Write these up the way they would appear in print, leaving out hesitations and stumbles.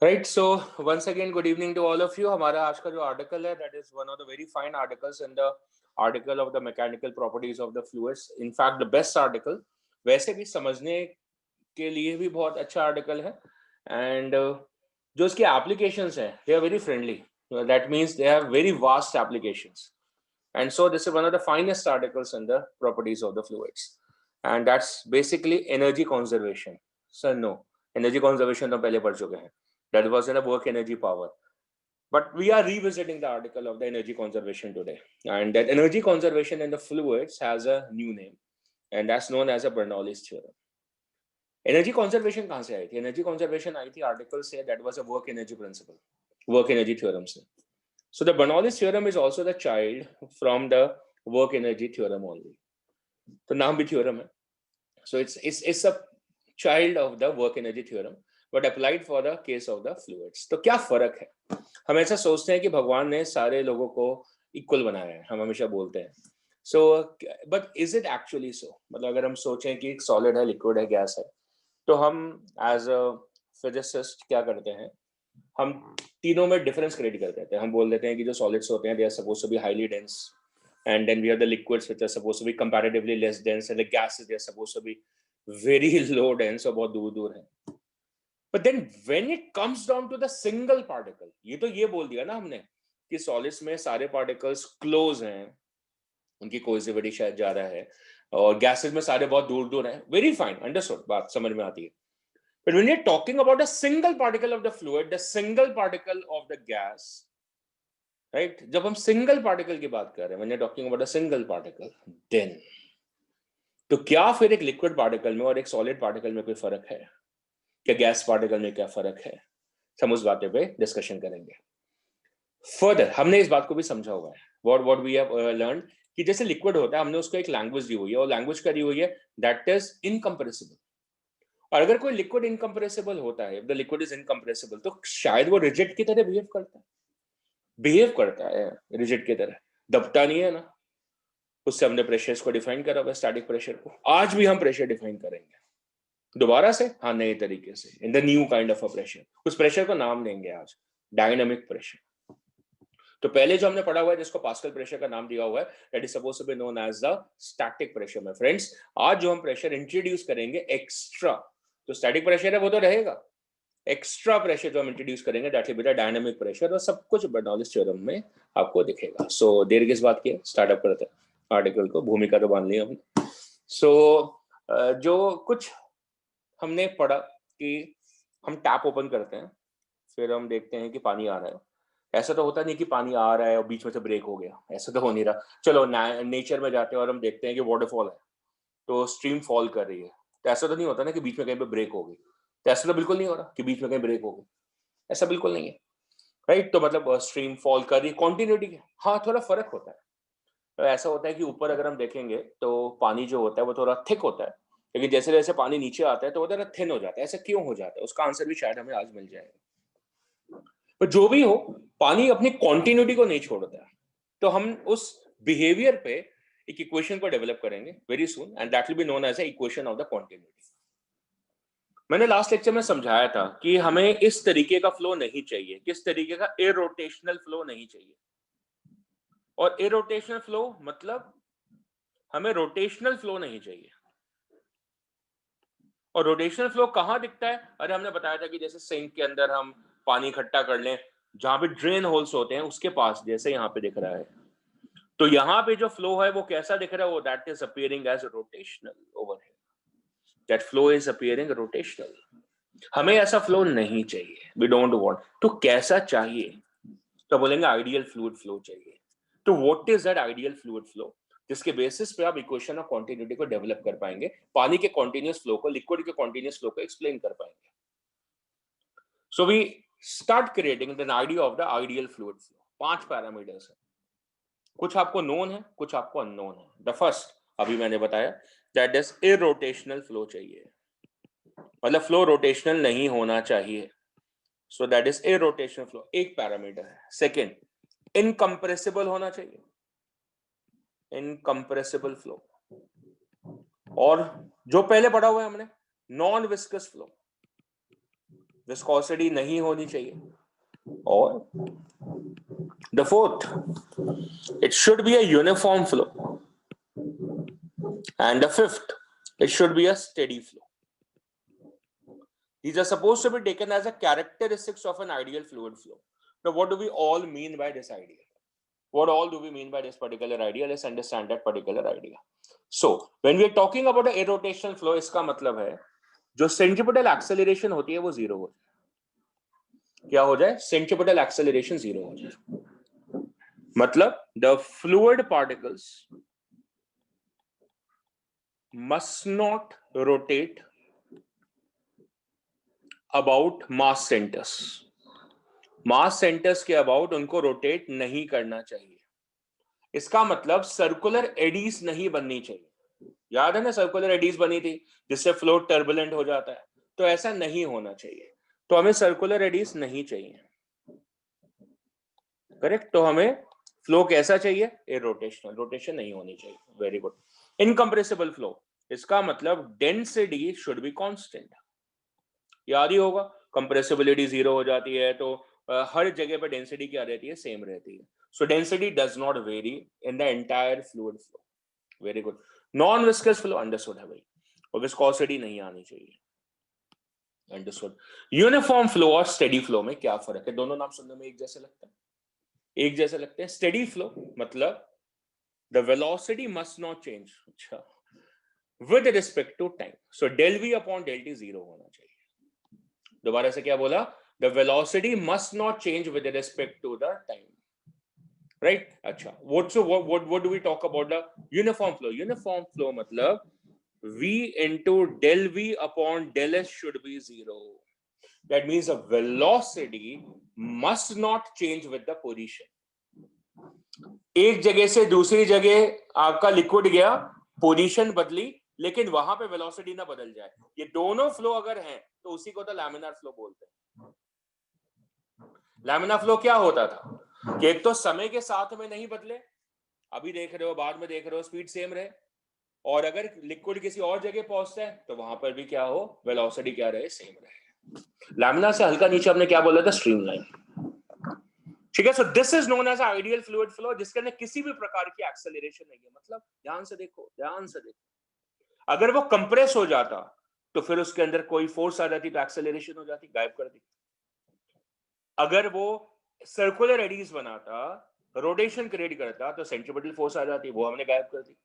Right so once again good evening to all of you. हमारा आज का जो आर्टिकल है that is one of the very fine articles in the article of the mechanical properties of the fluids. In fact the best article, वैसे भी समझने के लिए भी बहुत अच्छा आर्टिकल है। एंड जो इसके एप्लीकेशंस हैं they are very friendly. That means they have very vast applications, and so this is one of the finest articles in the properties of the fluids, and that's basically energy conservation. So no, energy conservation तो पहले पढ़ चुके हैं, that was in a work energy power, but we are revisiting the article of the energy conservation today. And that energy conservation in the fluids has a new name, and that's known as a Bernoulli's theorem. Energy conservation कहाँ से आई थी? Energy conservation आई थी article से, that was a work energy principal, work energy theorem से। So the Bernoulli's theorem is also the child from the work energy theorem only. तो नाम भी theorem है. So it's a child of the work energy theorem, but applied for the case of the fluids. तो क्या फर्क है? हम ऐसा सोचते हैं कि भगवान ने सारे लोगों को इक्वल बनाया है, हम हमेशा बोलते हैं. So, but is it actually so? मतलब अगर हम सोचें कि सॉलिड है, लिक्विड है, गैस है, तो हम एज अ फिजिसिस्ट क्या करते हैं? हम तीनों में डिफरेंस क्रिएट कर देते हैं. हम बोल देते हैं कि जो सॉलिड्स होते हैं they are suppose to be highly dense, and then we have the liquids which are suppose to be comparatively less dense, and the gases they are suppose to be very low dense और बहुत दूर दूर है. But then when it comes down to the single particle, ये तो ये बोल दिया ना हमने कि सॉलिड्स में सारे पार्टिकल्स क्लोज हैं, उनकी कोहेसिविटी शायद ज्यादा है, और गैसेस में सारे बहुत दूर दूर हैं. वेरी फाइन, अंडरस्टूड, बात समझ में आती है. But when you're talking about a single particle of the fluid, the single particle of the gas, right? जब हम single particle की बात कर रहे हैं, when you're talking about a single particle, then तो क्या फिर एक liquid particle में और एक solid particle में कोई फर्क है? क्या gas particle में क्या फर्क है? हम उस बातें पे डिस्कशन करेंगे. फर्दर हमने इस बात को भी समझा हुआ है. what we have learned कि जैसे लिक्विड होता है, हमने उसको एक लैंग्वेज दी हुई है, और लैंग्वेज क्या दी हुई है? That is incompressible. और अगर कोई लिक्विड इनकम्प्रेसिबल होता है, द लिक्विड इज इनकम्प्रेसिबल, तो शायद वो रिजिड की तरह बिहेव करता है रिजिड की तरह, दबता नहीं है ना. उससे हमने प्रेशर्स को डिफाइन करा हुआ, स्टैटिक प्रेशर को. आज भी हम प्रेशर डिफाइन करेंगे दोबारा से, हाँ, नए तरीके से, in the new kind of a pressure. उस प्रेशर को नाम देंगे आज डायनामिक प्रेशर. तो पहले जो हमने पढ़ा हुआ है जिसको पास्कल प्रेशर का नाम दिया हुआ है, that is supposed to be known as the static pressure. में फ्रेंड्स, आज जो हम प्रेशर इंट्रोड्यूस करेंगे एक्स्ट्रा, तो स्टैटिक प्रेशर है वो तो रहेगा, एक्स्ट्रा प्रेशर जो हम इंट्रोड्यूस करेंगे that will be the dynamic pressure, और सब कुछ बर्नौलीज थ्योरम में आपको दिखेगा. सो देर किस बात की, स्टार्टअप करते हैं आर्टिकल को. भूमिका तो बांध ली हमने. सो जो कुछ हमने पढ़ा कि हम टैप ओपन करते हैं, फिर हम देखते हैं कि पानी आ रहा है. ऐसा तो होता नहीं कि पानी आ रहा है और बीच में से ब्रेक हो गया, ऐसा तो हो नहीं रहा. चलो नेचर में जाते हैं और हम देखते हैं कि वाटरफॉल है, तो स्ट्रीम फॉल कर रही है, तो ऐसा तो नहीं होता ना कि बीच में कहीं पे ब्रेक हो गई. तो ऐसा तो बिल्कुल नहीं हो रहा कि बीच में कहीं ब्रेक हो गई, ऐसा बिल्कुल नहीं है. राइट, तो मतलब स्ट्रीम फॉल कर रही है, कॉन्टिन्यूटी है. हाँ, थोड़ा फर्क होता है. तो ऐसा होता है कि ऊपर अगर हम देखेंगे तो पानी जो होता है वो थोड़ा थिक होता है, लेकिन जैसे जैसे पानी नीचे आता है तो वो थोड़ा थिन हो जाता है. ऐसा क्यों हो जाता है, उसका आंसर भी शायद हमें आज मिल जाएगा. पर जो भी हो, पानी अपनी कॉन्टिन्यूटी को नहीं छोड़ता है. तो हम उस बिहेवियर पे एक इक्वेशन को डेवलप करेंगे very soon, and that will be known as a equation of the continuity. मैंने लास्ट लेक्चर में समझाया था कि हमें इस तरीके का फ्लो नहीं चाहिए. किस तरीके का? इरोटेशनल फ्लो नहीं चाहिए. और इरोटेशनल फ्लो मतलब हमें रोटेशनल फ्लो नहीं चाहिए. और रोटेशनल फ्लो कहां दिखता है? अरे हमने बताया था कि जैसे सिंक के अंदर हम पानी इकट्ठा कर लें, जहां पे ड्रेन होल्स होते हैं उसके पास, जैसे यहाँ पे दिख रहा है, तो यहाँ पे जो फ्लो है वो कैसा दिख रहा है? वो that is appearing as rotational over here. That flow is appearing rotational. हमें ऐसा फ्लो नहीं चाहिए, वी डोंट वांट. तो कैसा चाहिए? तो बोलेंगे आइडियल फ्लूइड फ्लो चाहिए. तो what is that ideal fluid flow, जिसके बेसिस पे आप इक्वेशन ऑफ कॉन्टिन्यूटी को डेवलप कर पाएंगे, पानी के कॉन्टिन्यूअस फ्लो को, लिक्विड के कॉन्टिन्यूअस फ्लो को एक्सप्लेन कर पाएंगे. So we start creating the idea of the ideal fluid flow. 5 parameters है, कुछ आपको नोन है, कुछ आपको अननोन है. द फर्स्ट अभी मैंने बताया, दैट इज इरोटेशनल फ्लो चाहिए, मतलब फ्लो रोटेशनल नहीं होना चाहिए. सो दैट इज इरोटेशनल फ्लो, एक पैरामीटर है. सेकेंड, इनकम्प्रेसिबल होना चाहिए, इनकम्प्रेसिबल फ्लो. और जो पहले पढ़ा हुआ है हमने, नॉन विस्कस फ्लो. विस्कोसिटी नहीं होनी चाहिए. और the fourth, it should be a uniform flow. And the fifth, it should be a steady flow. These are supposed to be taken as a characteristics of an ideal fluid flow. Now, what do we all mean by this idea? What all do we mean by this particular idea? Let's understand that particular idea. So, when we are talking about a irrotational flow, इसका मतलब है जो centripetal acceleration होती है वो zero हो जाए. क्या हो जाए? Centripetal acceleration zero हो जाए. मतलब the fluid particles must not rotate about mass centers. Mass centres के अबाउट उनको रोटेट नहीं करना चाहिए. इसका मतलब सर्कुलर एडीज नहीं बननी चाहिए. याद है ना, सर्कुलर एडीज बनी थी जिससे फ्लो टर्बुलेंट हो जाता है. तो ऐसा नहीं होना चाहिए. तो हमें सर्कुलर एडीज नहीं चाहिए. करेक्ट. तो हमें फ्लो कैसा चाहिए? इरोटेशनल. रोटेशन नहीं होनी चाहिए. Very good. इनकम्प्रेसिबल फ्लो, इसका मतलब डेंसिटी शुड बी कांस्टेंट. याद ही होगा, कंप्रेसिबिलिटी जीरो हो जाती है तो हर जगह पर डेंसिटी क्या रहती है? सेम रहती है. सो density does not very in the entire fluid flow. Very good. Non viscous flow understood है भाई. और विस्कोसिटी नहीं आनी चाहिए. अंडरस्टूड. यूनिफॉर्म फ्लो और स्टेडी फ्लो में क्या फर्क है? दोनों नाम सुनने में एक जैसे लगता है. एक जैसे लगते हैं. स्टेडी फ्लो मतलब the velocity must not change. अच्छा, with respect to time. So del V upon del T zero होना चाहिए. दोबारा से क्या बोला? The velocity must not change with respect to the time. Right? अच्छा. What do we talk about the uniform flow? Uniform flow मतलब V into del V upon del S should be zero. That means the velocity must not change with the position. एक जगह से दूसरी जगह आपका liquid गया, position बदली, लेकिन वहां पे वेलोसिटी ना बदल जाए. ये दोनों फ्लो अगर हैं तो उसी को तो लैमिनार फ्लो बोलते हैं. लैमिनार फ्लो क्या होता था कि एक तो समय के साथ में नहीं बदले, अभी देख रहे हो, बाद में देख रहे हो, स्पीड सेम रहे, और अगर लिक्विड किसी और जगह पहुंचता है तो वहां पर भी क्या हो? वेलोसिटी क्या रहे? सेम रहे. लैमिनार से हल्का नीचे हमने क्या बोला था? स्ट्रीमलाइन. ठीक है. So this is known as ideal fluid flow जिसके अंदर किसी भी प्रकार की एक्सेलरेशन नहीं है. मतलब ध्यान से देखो, ध्यान से देखो, अगर वो कंप्रेस हो जाता तो फिर उसके अंदर कोई फोर्स आ जाती तो एक्सेलरेशन हो जाती, गायब कर दी. अगर वो सर्कुलर एडीज बनाता, रोटेशन क्रिएट करता, तो सेंट्रीपिटल फोर्स आ जाती, वो हमने गायब कर दी.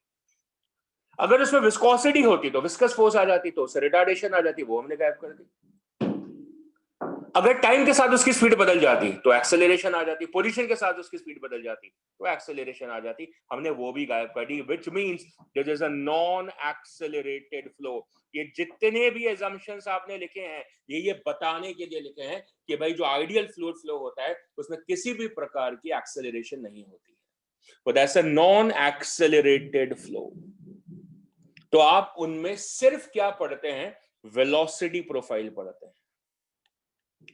अगर उसमें विस्कोसिटी होती तो विस्कस फोर्स आ जाती, तो उससे रिटार्डेशन आ जाती, वो हमने गायब कर दी. अगर टाइम के साथ उसकी स्पीड बदल जाती तो एक्सेलरेशन आ जाती, पोजीशन के साथ उसकी स्पीड बदल जाती तो एक्सेलरेशन आ जाती, हमने वो भी गायब कर दी. Which means this is a non accelerated flow. ये जितने भी assumptions आपने लिखे हैं ये बताने के लिए लिखे हैं कि भाई जो आइडियल फ्लूइड फ्लो होता है उसमें किसी भी प्रकार की एक्सेलरेशन नहीं होती है. But that's a non accelerated flow. तो आप उनमें सिर्फ क्या पढ़ते हैं? वेलोसिटी प्रोफाइल पढ़ते हैं.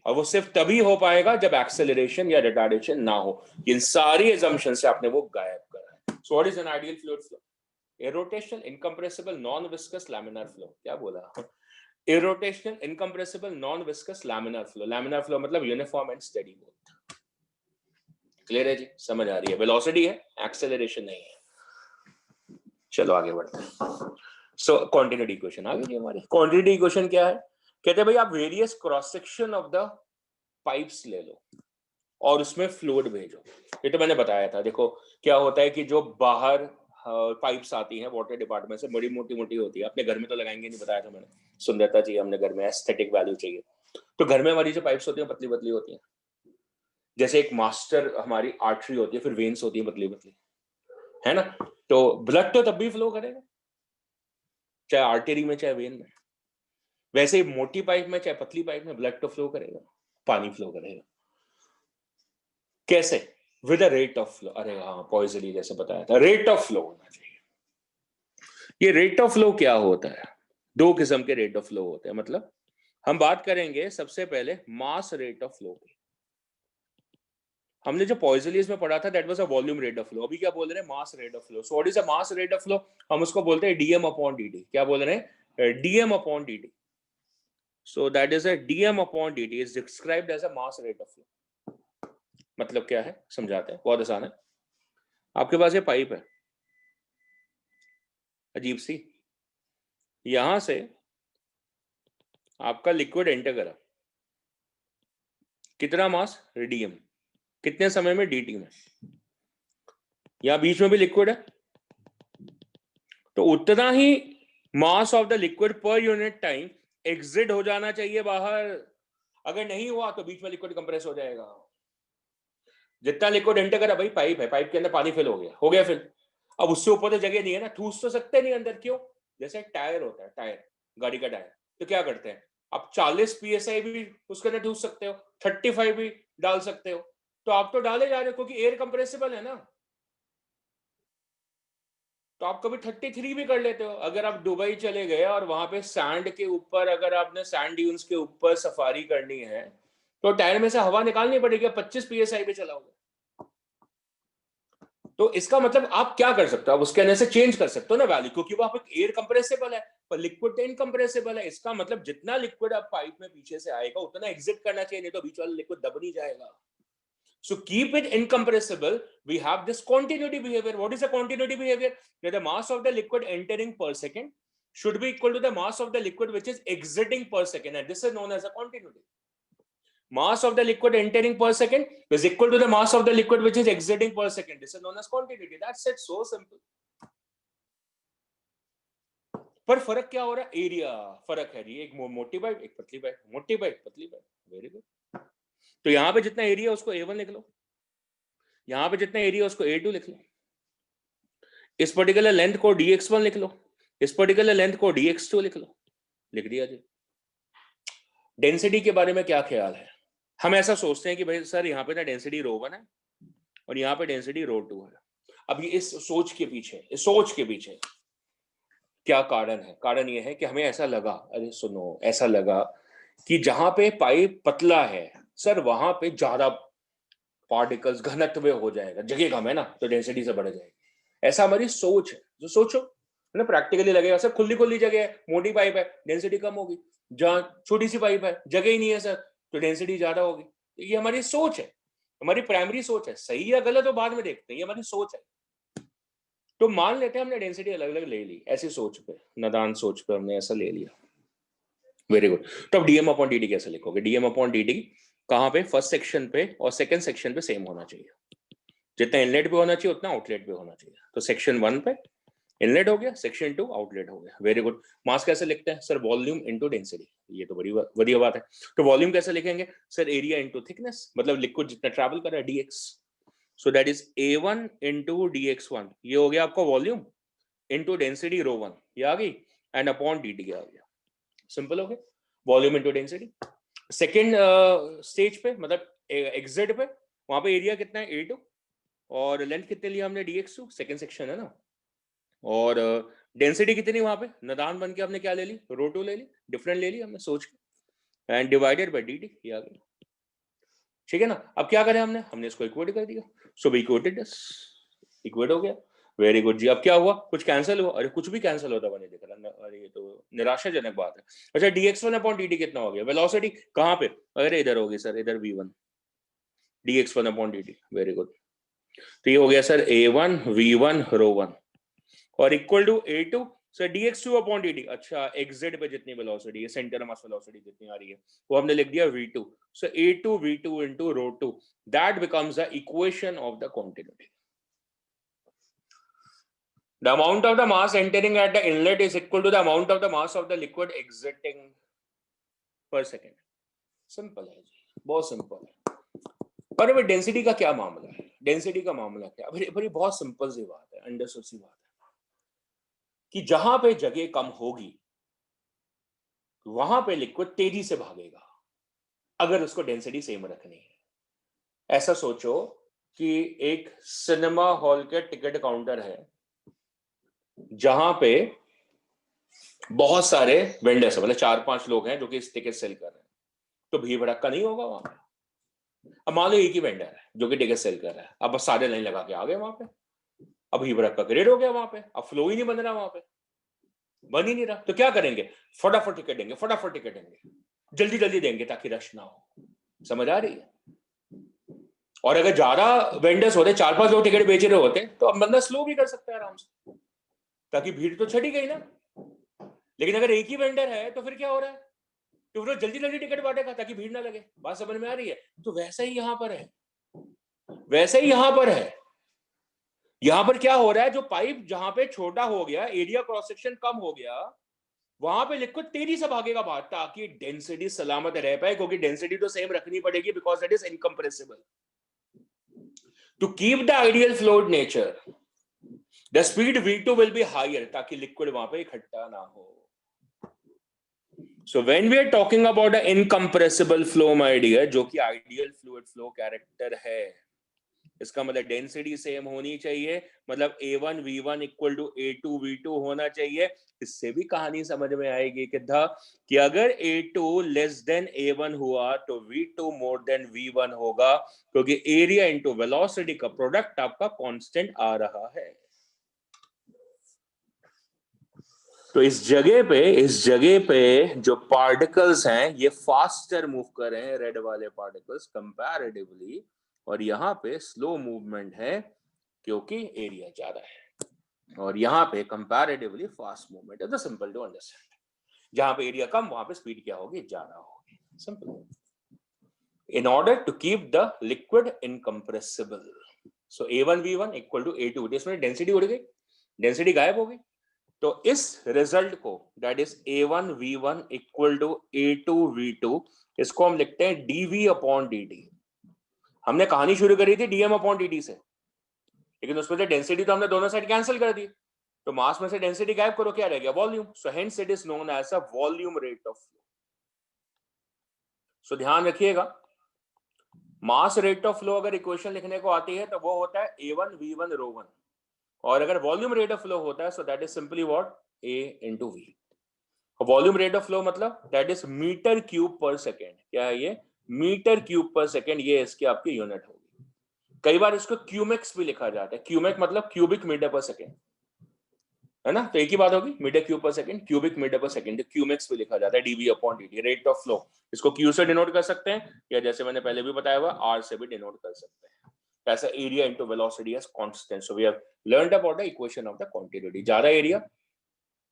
और वो सिर्फ तभी हो पाएगा जब एक्सेलरेशन या रिटार्डेशन ना हो. इन सारी assumption से आपने वो गायब करा है. So what is an ideal fluid flow? Irrotational, incompressible, non viscous, laminar flow. क्या बोला? Irrotational, incompressible, non viscous, laminar flow. Laminar flow मतलब uniform and steady both. Clear है जी? समझ आ रही है? वेलोसिटी है, एक्सेलरेशन नहीं है. चलो आगे बढ़ते हैं. सो क्वांटिटी इक्वेशन आ गई हमारी. क्वांटिटी इक्वेशन क्या है? कहते हैं भाई आप various cross section of the pipes ले लो और उसमें फ्लूइड भेजो. ये तो मैंने बताया था. देखो क्या होता है कि जो बाहर पाइप्स आती हैं वाटर डिपार्टमेंट से, बड़ी मोटी मोटी होती है. अपने घर में तो लगाएंगे नहीं, बताया था मैंने. सुंदरता चाहिए हमने घर में, एस्थेटिक वैल्यू चाहिए. तो घर में हमारी जो पाइप्स होती हैं पतली पतली होती हैं. जैसे एक मास्टर हमारी आर्टरी होती है, फिर वेन्स होती है पतली पतली, है ना. तो ब्लड तो तब भी फ्लो करेगा चाहे आर्टरी में चाहे वेन में. वैसे ही मोटी पाइप में चाहे पतली पाइप में ब्लड तो फ्लो करेगा, पानी फ्लो करेगा. कैसे? With a rate of flow. अरे हाँ, पॉइजली जैसे बताया था, रेट ऑफ फ्लो होना चाहिए. ये रेट ऑफ फ्लो क्या होता है? दो किस्म के रेट ऑफ फ्लो होते हैं. मतलब हम बात करेंगे सबसे पहले मास रेट ऑफ फ्लो की. हमने जो पॉइजलीज में पढ़ा था that was a volume rate of flow. अभी क्या बोल रहे हैं? Mass rate of flow. So what is a mass rate of flow? हम उसको बोलते हैं डीएम अपॉन डीटी. क्या बोल रहे हैं? Dm upon dt. So that is a dm upon dt is described as a mass rate of flow. मतलब क्या है समझाते हैं, बहुत आसान है। आपके पास ये पाइप है, अजीब सी, यहां से आपका लिक्विड एंटर करा, कितना मास dm, कितने समय में dt में, यहां बीच में भी लिक्विड है, तो उतना ही mass of the liquid per unit time exit हो जाना चाहिए बाहर। अगर नहीं हुआ तो बीच में लिक्विड कंप्रेस हो जाएगा। जितना लिक्विड एंटर करा, भाई पाइप है, पाइप के अंदर पानी फिल हो गया फिल, अब उससे ऊपर तो जगह नहीं है ना, ठूस तो सकते नहीं अंदर, क्यों? जैसे टायर होता है, टायर, गाड़ी का टायर, तो क्या करते हैं आप 40 psi भी उसके अंदर ठूस सकते हो, 35 भी डाल सकते हो, तो आप तो डाले जा रहे हो क्योंकि एयर कंप्रेसिबल है ना, तो आप कभी 33 भी कर लेते हो। अगर आप दुबई चले गए और वहां पे सैंड के ऊपर, अगर आपने सैंड ड्यून्स के ऊपर सफारी करनी है, तो टायर में से हवा निकालनी पड़ेगी, 25 psi पे चलाओगे। तो इसका मतलब आप क्या कर सकते हो, आप उसके अंदर से चेंज कर सकते हो ना वैल्यू, क्योंकि वो आप एक एयर कंप्रेसिबल है, पर लिक्विड तो इनकंप्रेसिबल है। इसका मतलब जितना लिक्विड आप पाइप में पीछे से आएगा उतना एग्जिट करना चाहिए, नहीं तो बीच वाला लिक्विड दब नहीं जाएगा। So keep it incompressible. We have this continuity behavior. What is the continuity behavior? That the mass of the liquid entering per second should be equal to the mass of the liquid which is exiting per second, and this is known as a continuity. Mass of the liquid entering per second is equal to the mass of the liquid which is exiting per second. This is known as continuity. That's it. So simple. पर फर्क क्या हो रहा है? Area फर्क है जी, एक मोटी पाइप, एक पतली पाइप, मोटी पाइप, पतली पाइप, वेरी गुड। तो यहां पे जितना एरिया उसको A1 लिख लो, यहां पे जितना एरिया उसको A2 लिख लो, इस पर्टिकुलर लेंथ को dx1 लिख लो, इस पर्टिकुलर लेंथ को dx2 लिख लो, लिख दिया जी। डेंसिटी के बारे में क्या ख्याल है? हम ऐसा सोचते हैं कि भाई सर यहाँ पे ना डेंसिटी ρ1 है और यहाँ पे डेंसिटी ρ2 है। अब ये इस सोच के पीछे क्या कारण है? कारण ये है कि हमें ऐसा लगा, अरे सुनो, ऐसा लगा कि जहां पे पाइप पतला है सर, वहां पे ज्यादा पार्टिकल्स घनत्व हो जाएगा, जगह कम है ना, तो डेंसिटी से बढ़ जाएगी। ऐसा हमारी सोच है। जो सोचो ना, प्रैक्टिकली लगेगा सर, खुली जगह है, मोटी पाइप है, डेंसिटी कम होगी, जहां छोटी सी पाइप है, जगह ही नहीं है सर, तो डेंसिटी ज्यादा होगी। तो ये हमारी सोच है, हमारी प्राइमरी सोच है। सही या गलत हो बाद में देखते हैं, ये हमारी सोच है। तो मान लेते हैं हमने डेंसिटी अलग अलग ले ली, ऐसी सोच पे, नादान सोच पे हमने ऐसा ले लिया, वेरी गुड। तो अब डीएम अपॉन डी कैसे लिखोगे? डीएम अपॉन डी कहां पे? फर्स्ट सेक्शन पे और सेकंड सेक्शन पे सेम होना चाहिए, जितना इनलेट पे होना चाहिए उतना आउटलेट पे होना चाहिए। तो सेक्शन 1 पे इनलेट हो गया, सेक्शन 2 आउटलेट हो गया, वेरी गुड। मास कैसे लिखते हैं सर? वॉल्यूम इनटू डेंसिटी, ये तो बड़ी बढ़िया बात है। तो वॉल्यूम कैसे लिखेंगे सर? एरिया इनटू थिकनेस, मतलब लिक्विड जितना ट्रैवल कर रहा है, dx, so that is a1 into dx1, ये हो गया आपका वॉल्यूम, इनटू डेंसिटी ρ1, ये आ गई, एंड अपॉन dt आ गया। सिंपल हो गया, volume into density. Second stage पे, मतलब एग्जिट पे, वहां पे एरिया कितना है? A2, और लेंथ कितने लिया हमने? dx2, सेकेंड सेक्शन है ना, और डेंसिटी कितनी वहां पे? नादान बन के हमने क्या ले ली? ρ2 ले ली, डिफरेंट ले ली हमने सोच के, एंड डिवाइडेड बाय dt, ये आ गया। ठीक है ना? अब क्या करें हमने इसको इक्वेट कर दिया, so we equated this, equate हो गया, वेरी गुड जी। अब क्या हुआ? कुछ कैंसिल हुआ? अरे कुछ भी कैंसिल होता हुआ नहीं दिख रहा, अरे ये तो निराशाजनक बात है। अच्छा, dx1 अपॉन dt कितना हो गया? वेलोसिटी कहां पे? अरे इधर होगी सर, इधर v1, dx1 upon dt, very good. तो ये हो गया सर a1 v1 ρ1, और equal to a2 sir dx2 upon dt। अच्छा, एग्जिट पे जितनी वेलोसिटी है, सेंटर मास वेलोसिटी जितनी आ रही है, वो हमने लिख दिया v2, so a2 v2 into ρ2, that becomes the equation of the continuity. The amount of the mass entering at the inlet is equal to the amount of the mass of the liquid exiting per second. Simple है जी, बहुत simple है। पर अब density का क्या मामला है? Density का मामला क्या? बड़ी बहुत सिंपल सी बात है, अंडरस्टूड सी बात है, कि जहां पे जगह कम होगी वहां पे लिक्विड तेजी से भागेगा, अगर उसको डेंसिटी सेम रखनी है। ऐसा सोचो कि एक सिनेमा हॉल के टिकट काउंटर है, जहां पे बहुत सारे वेंडर्स है, मतलब 4-5 लोग हैं जो कि इस टिकट सेल कर रहे हैं, तो भीड़ भड़का नहीं होगा वहां पे। अब मान लो एक ही वेंडर है जो कि टिकट सेल कर रहा है, अब बस सारे लाइन लगा के आ गए वहां पे, अब भीड़ भड़का क्रिएट हो गया वहां पे, अब फ्लो ही नहीं बन रहा वहां पे, बन ही नहीं रहा, तो क्या करेंगे? फटाफट टिकट देंगे, फटाफट टिकट देंगे। जल्दी जल्दी देंगे ताकि रश ना हो, समझ आ रही है? और अगर ज्यादा वेंडर्स होते, 4-5 लोग टिकट बेच रहे होते, तो अब बंदा स्लो भी कर सकता है आराम से, ताकि भीड़ तो छट ही गई ना। लेकिन अगर एक ही वेंडर है तो फिर क्या हो रहा है, तो फिर जल्दी जल्दी टिकट बांटेगा ताकि भीड़ ना लगे। बात समझ में आ रही है? तो वैसा ही यहां पर है, वैसे ही यहां पर है। यहां पर क्या हो रहा है, जो पाइप जहां पे छोटा हो गया, एरिया क्रॉस सेक्शन कम हो गया, वहां पे लिक्विड तेजी से भागेगा बाहर, ताकि डेंसिटी सलामत रह पाए, क्योंकि डेंसिटी तो सेम रखनी पड़ेगी, because that is incompressible. To keep the ideal fluid nature, the speed V2 will be higher, ताकि लिक्विड वहां पे इकट्ठा ना हो। So when we are talking about an incompressible flow, my dear, जो कि आइडियल फ्लूइड फ्लो कैरेक्टर है, इसका मतलब डेंसिटी सेम होनी चाहिए, मतलब A1 V1 equal to A2 V2 होना चाहिए। इससे भी कहानी समझ में आएगी कि अगर A2 लेस देन A1 हुआ तो V2 मोर देन V1 होगा, क्योंकि एरिया इनटू वेलोसिटी का प्रोडक्ट आपका कांस्टेंट आ रहा है। तो इस जगह पे जो पार्टिकल्स हैं ये फास्टर मूव कर रहे हैं, रेड वाले पार्टिकल्स कंपैरेटिवली, और यहाँ पे स्लो मूवमेंट है क्योंकि एरिया ज्यादा है, और यहाँ पे कंपैरेटिवली फास्ट मूवमेंट है। सिंपल टू अंडरस्टैंड, जहां पे एरिया कम वहां पे स्पीड क्या होगी, ज्यादा होगी। Simple. In order to keep the liquid incompressible, so A1 V1 equal to A2, इसमें डेंसिटी उड़ गई, डेंसिटी गायब हो गई। तो इस रिजल्ट को, that is A1 V1 equal to A2 V2, इसको हम लिखते हैं dV अपॉन dt। हमने कहानी शुरू करी थी dm अपॉन dt से, लेकिन उसमें से डेंसिटी तो हमने दोनों साइड कैंसिल कर दी, तो मास में से डेंसिटी गायब करो, क्या रह गया, volume. So hence it is known as a volume rate of flow. सो ध्यान रखिएगा, मास रेट ऑफ फ्लो अगर इक्वेशन लिखने को आती है तो वो होता है A1 V1 ρ1, और अगर वॉल्यूम रेट ऑफ फ्लो होता है सो that is simply what, A into V। Volume rate of flow मतलब दैट इज मीटर क्यूब पर सेकेंड। क्या है ये, मीटर क्यूब पर सेकेंड, ये इसकी आपकी यूनिट होगी। कई बार इसको क्यूमेक्स भी लिखा जाता है, क्यूमेक मतलब क्यूबिक मीटर पर सेकेंड, है ना, तो एक ही बात होगी, मीटर क्यूब पर सेकेंड, क्यूबिक मीटर पर सेकेंड, क्यूमेक्स भी लिखा जाता है, dv upon dt, rate of flow. इसको क्यू से डिनोट कर सकते हैं, या जैसे मैंने पहले भी बताया हुआ आर से भी डिनोट कर सकते हैं, ऐसा area into velocity as constant. So we have learned about the equation of the quantity. ज्यादा एरिया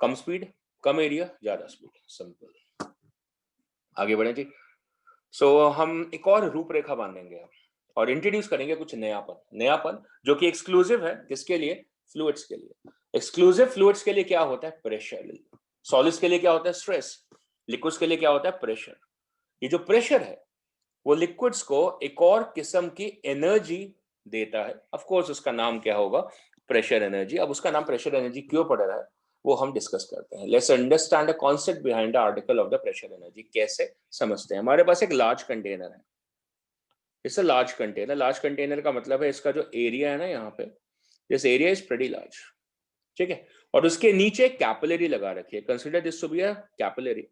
कम स्पीड, कम एरिया ज्यादा स्पीड, सिंपल। आगे बढ़े जी। हम एक और रूपरेखा बांधेंगे और इंट्रोड्यूस करेंगे कुछ नयापन जो कि एक्सक्लूसिव है, किसके लिए, फ्लूइड्स के लिए। एक्सक्लूसिव फ्लूइड्स के लिए क्या होता है, प्रेशर। सॉलिड्स के लिए क्या होता है, स्ट्रेस। लिक्विड्स के लिए क्या होता है, प्रेशर। ये जो प्रेशर है वो लिक्विड्स को एक और किस्म की एनर्जी देता है। ऑफ कोर्स उसका नाम क्या होगा, प्रेशर एनर्जी। अब उसका नाम प्रेशर एनर्जी क्यों पड़ रहा है वो हम डिस्कस करते हैं। Let's understand the concept behind the article of the pressure energy. कैसे समझते हैं, हमारे पास एक लार्ज कंटेनर है, it's a large container. Large container का मतलब है इसका जो एरिया है ना, यहाँ पे this area is pretty large, ठीक है। और उसके नीचे कैपिलरी लगा रखी है, consider this to be a capillary.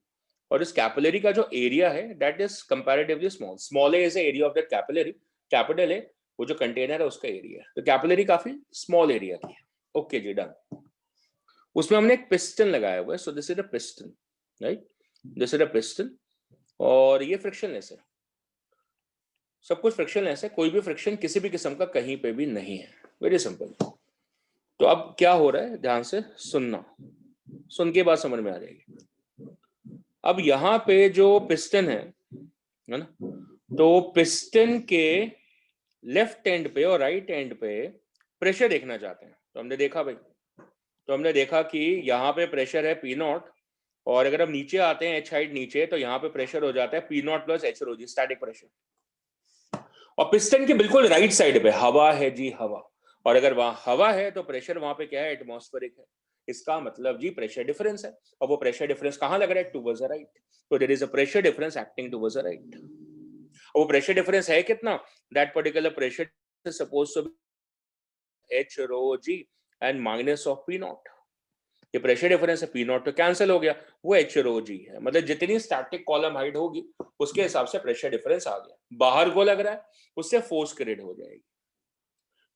और इस कैपिलरी का जो एरिया है that is comparatively small, small is the area of that capillary, capital है वो जो कंटेनर है उसका एरिया है। तो कैपिलरी काफी स्मॉल एरिया की है, ओके जी, डन। उसमें हमने एक पिस्टन लगाया हुआ है, so this is a piston, right, this is a piston, और ये फ्रिक्शनलेस है, सब कुछ फ्रिक्शनलेस है, कोई भी फ्रिक्शन किसी भी किस्म का कहीं पे भी नहीं है, वेरी सिंपल। तो अब क्या हो रहा है, ध्यान से सुनना, सुन के बाद समझ में आ जाएगी। अब यहाँ पे जो पिस्टन है ना, तो पिस्टन के लेफ्ट एंड पे और राइट एंड पे प्रेशर देखना चाहते हैं। तो हमने देखा भाई, तो हमने देखा कि यहाँ पे प्रेशर है P0, और अगर हम नीचे आते हैं H हाइट नीचे, तो यहाँ पे प्रेशर हो जाता है P0 प्लस H रो जी, स्टैटिक प्रेशर। और पिस्टन के बिल्कुल राइट साइड पे हवा है जी, हवा, और अगर वहां हवा है तो प्रेशर वहां पे क्या है, एटमॉस्फेरिक है। इसका मतलब जी प्रेशर डिफरेंस है, और वो प्रेशर डिफरेंस कहां लग रहा है, टुवर्ड्स द राइट। तो there is a pressure difference acting towards the right. वो प्रेशर डिफरेंस है कितना, that particular pressure is supposed to be H rho ji and minus of P0। ये प्रेशर डिफरेंस है, P0 तो cancel हो गया, वो H रो जी है, मतलब जितनी स्टैटिक कॉलम हाइट होगी उसके हिसाब से प्रेशर डिफरेंस आ गया। बाहर को लग रहा है, उससे फोर्स क्रिएट हो जाएगी,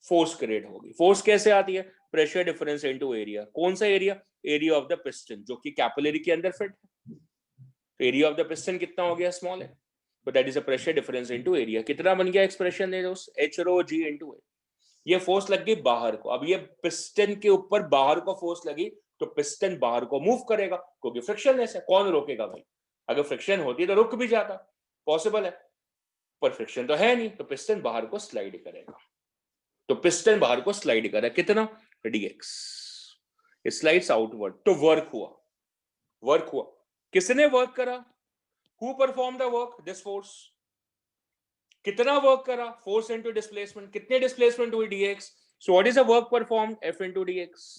फोर्स क्रिएट होगी। फोर्स कैसे आती है, प्रेशर डिफरेंस इनटू एरिया। कौन सा area, area of the piston, जो कि कैपिलरी के अंदर फिट है। तो एरिया ऑफ द पिस्टन कितना हो गया, स्मॉल है, तो that is a pressure difference into area. कितना बन गया एक्सप्रेशन है दोस्त, एच रो जी इनटू ए। ये फोर्स लग गई बाहर को, अब ये पिस्टन के ऊपर बाहर को फोर्स लगी तो पिस्टन बाहर को मूव करेगा क्योंकि फ्रिक्शनलेस है, कौन रोकेगा भाई? अगर फ्रिक्शन होती तो रुक भी जाता, पॉसिबल है, पर फ्रिक्शन तो है नहीं, तो पिस्टन बाहर को स्लाइड करेगा। तो पिस्टन बाहर को स्लाइड करेगा कितना, dx, स्लाइड्स आउटवर्ड। तो वर्क हुआ, वर्क हुआ, किसने वर्क करा? Who perform the work? This force. कितना वर्क करा? Force into displacement. कितने डिस्प्लेसमेंट हुई, dx। So what is the work performed, f into dx।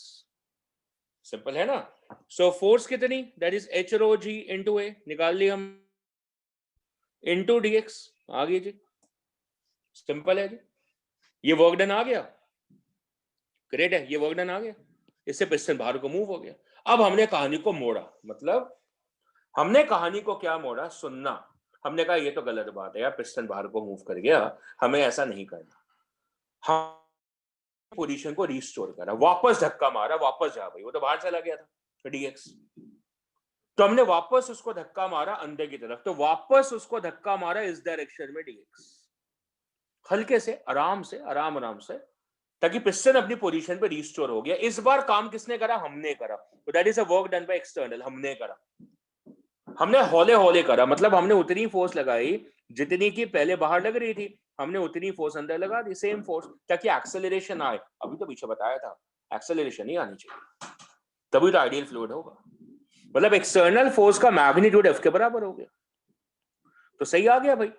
Simple है ना। सो फोर्स कितनी, that is h rho g into a, निकाल ली हम, into dx। आ गई जी, सिंपल है जी, ये वर्क डन आ गया, ग्रेट है, ये वर्क डन आ गया, इससे पिस्टन बाहर को मूव हो गया। अब हमने कहानी को मोड़ा, मतलब हमने कहानी को क्या मोड़ा, सुनना। हमने कहा ये तो गलत बात है यार, पिस्टन बाहर को मूव कर गया, हमें ऐसा नहीं करना। हम पोजीशन को रिस्टोर करा, वापस धक्का मारा, वापस जा भाई, वो तो बाहर चला गया था dx। तो हमने वापस उसको धक्का मारा अंदर की तरफ, तो वापस उसको धक्का मारा इस डायरेक्शन में dx, हल्के से, आराम से, आराम आराम से, ताकि पिस्टन अपनी पोजीशन पे रिस्टोर हो गया। इस बार काम किसने करा, हमने करा। तो that is a work done by external, हमने करा, हमने हौले हौले करा, मतलब हमने उतनी फोर्स लगाई जितनी की पहले बाहर लग रही थी, हमने उतनी फोर्स अंदर लगा दी, सेम फोर्स, ताकि एक्सेलरेशन आए। अभी तो पीछे बताया था एक्सेलरेशन ही आनी चाहिए, तभी तो आइडियल फ्लूइड होगा। मतलब एक्सटर्नल फोर्स का मैग्नीट्यूड एफ के बराबर हो गया, तो सही आ गया भाई।